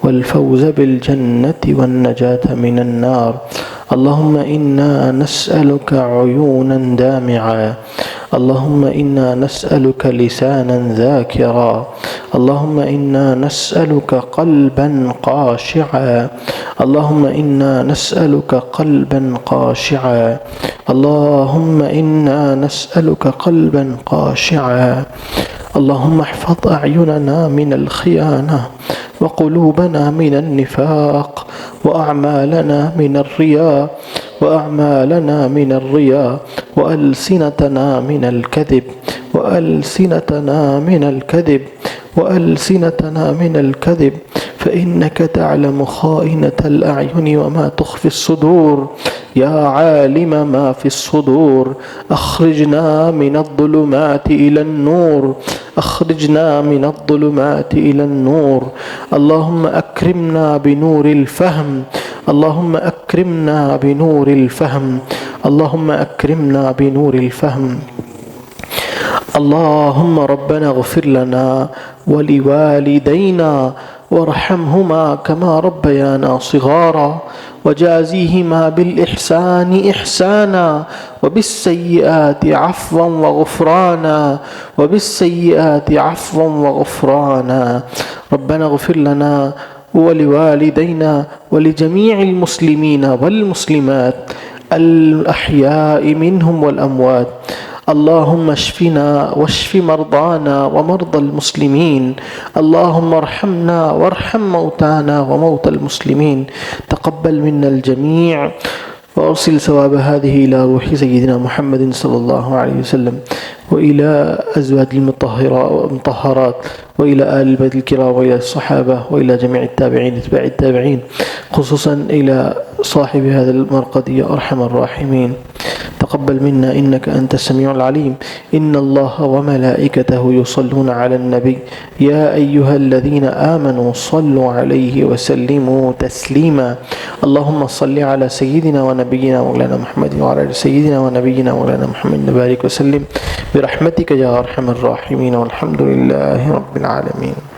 والفوز بالجنة والنجاة من النار. اللهم إنا نسألك عيونا دامعة. اللهم إنا نسألك لسانا ذاكرا. اللهم إنا نسألك قلبا خاشعا. اللهم إنا نسألك قلبا خاشعا. اللهم إنا نسألك قلبا خاشعا. اللهم احفظ أعيننا من الخيانة وقلوبنا من النفاق وأعمالنا من الرياء وألسنتنا من الكذب وألسنتنا من الكذب، فإنك تعلم خائنة الأعين وما تخفي الصدور. يا عالم ما في الصدور، أخرجنا من الظلمات إلى النور، أخرجنا من الظلمات إلى النور. اللهم أكرمنا بنور الفهم، اللهم أكرمنا بنور الفهم، اللهم أكرمنا بنور الفهم. اللهم ربنا اغفر لنا ولوالدينا وارحمهما كما ربيانا صغارا، وجازيهما بالإحسان إحسانا، وبالسيئات عفوا وغفرانا، وبالسيئات عفوا وغفرانا. ربنا اغفر لنا ولوالدينا ولجميع المسلمين والمسلمات الأحياء منهم والأموات. اللهم اشفنا واشف مرضانا ومرضى المسلمين. اللهم ارحمنا وارحم موتانا وموتى المسلمين. تقبل منا الجميع، وأرسل ثواب هذه إلى روح سيدنا محمد صلى الله عليه وسلم، وإلى أزواج المطهرات، وإلى آل البيت الكرام، وإلى الصحابة، وإلى جميع التابعين اتباع التابعين، خصوصا إلى صاحب هذا المرقد يا أرحم الراحمين. تقبل منا إنك أنت السميع العليم. إن الله وملائكته يصلون على النبي يا أيها الذين آمنوا صلوا عليه وسلموا تسليما. اللهم صل على سيدنا ونبينا مولانا محمد وعلى آل سيدنا ونبينا مولانا محمد وبارك وسلم برحمتك يا أرحم الراحمين، والحمد لله رب العالمين.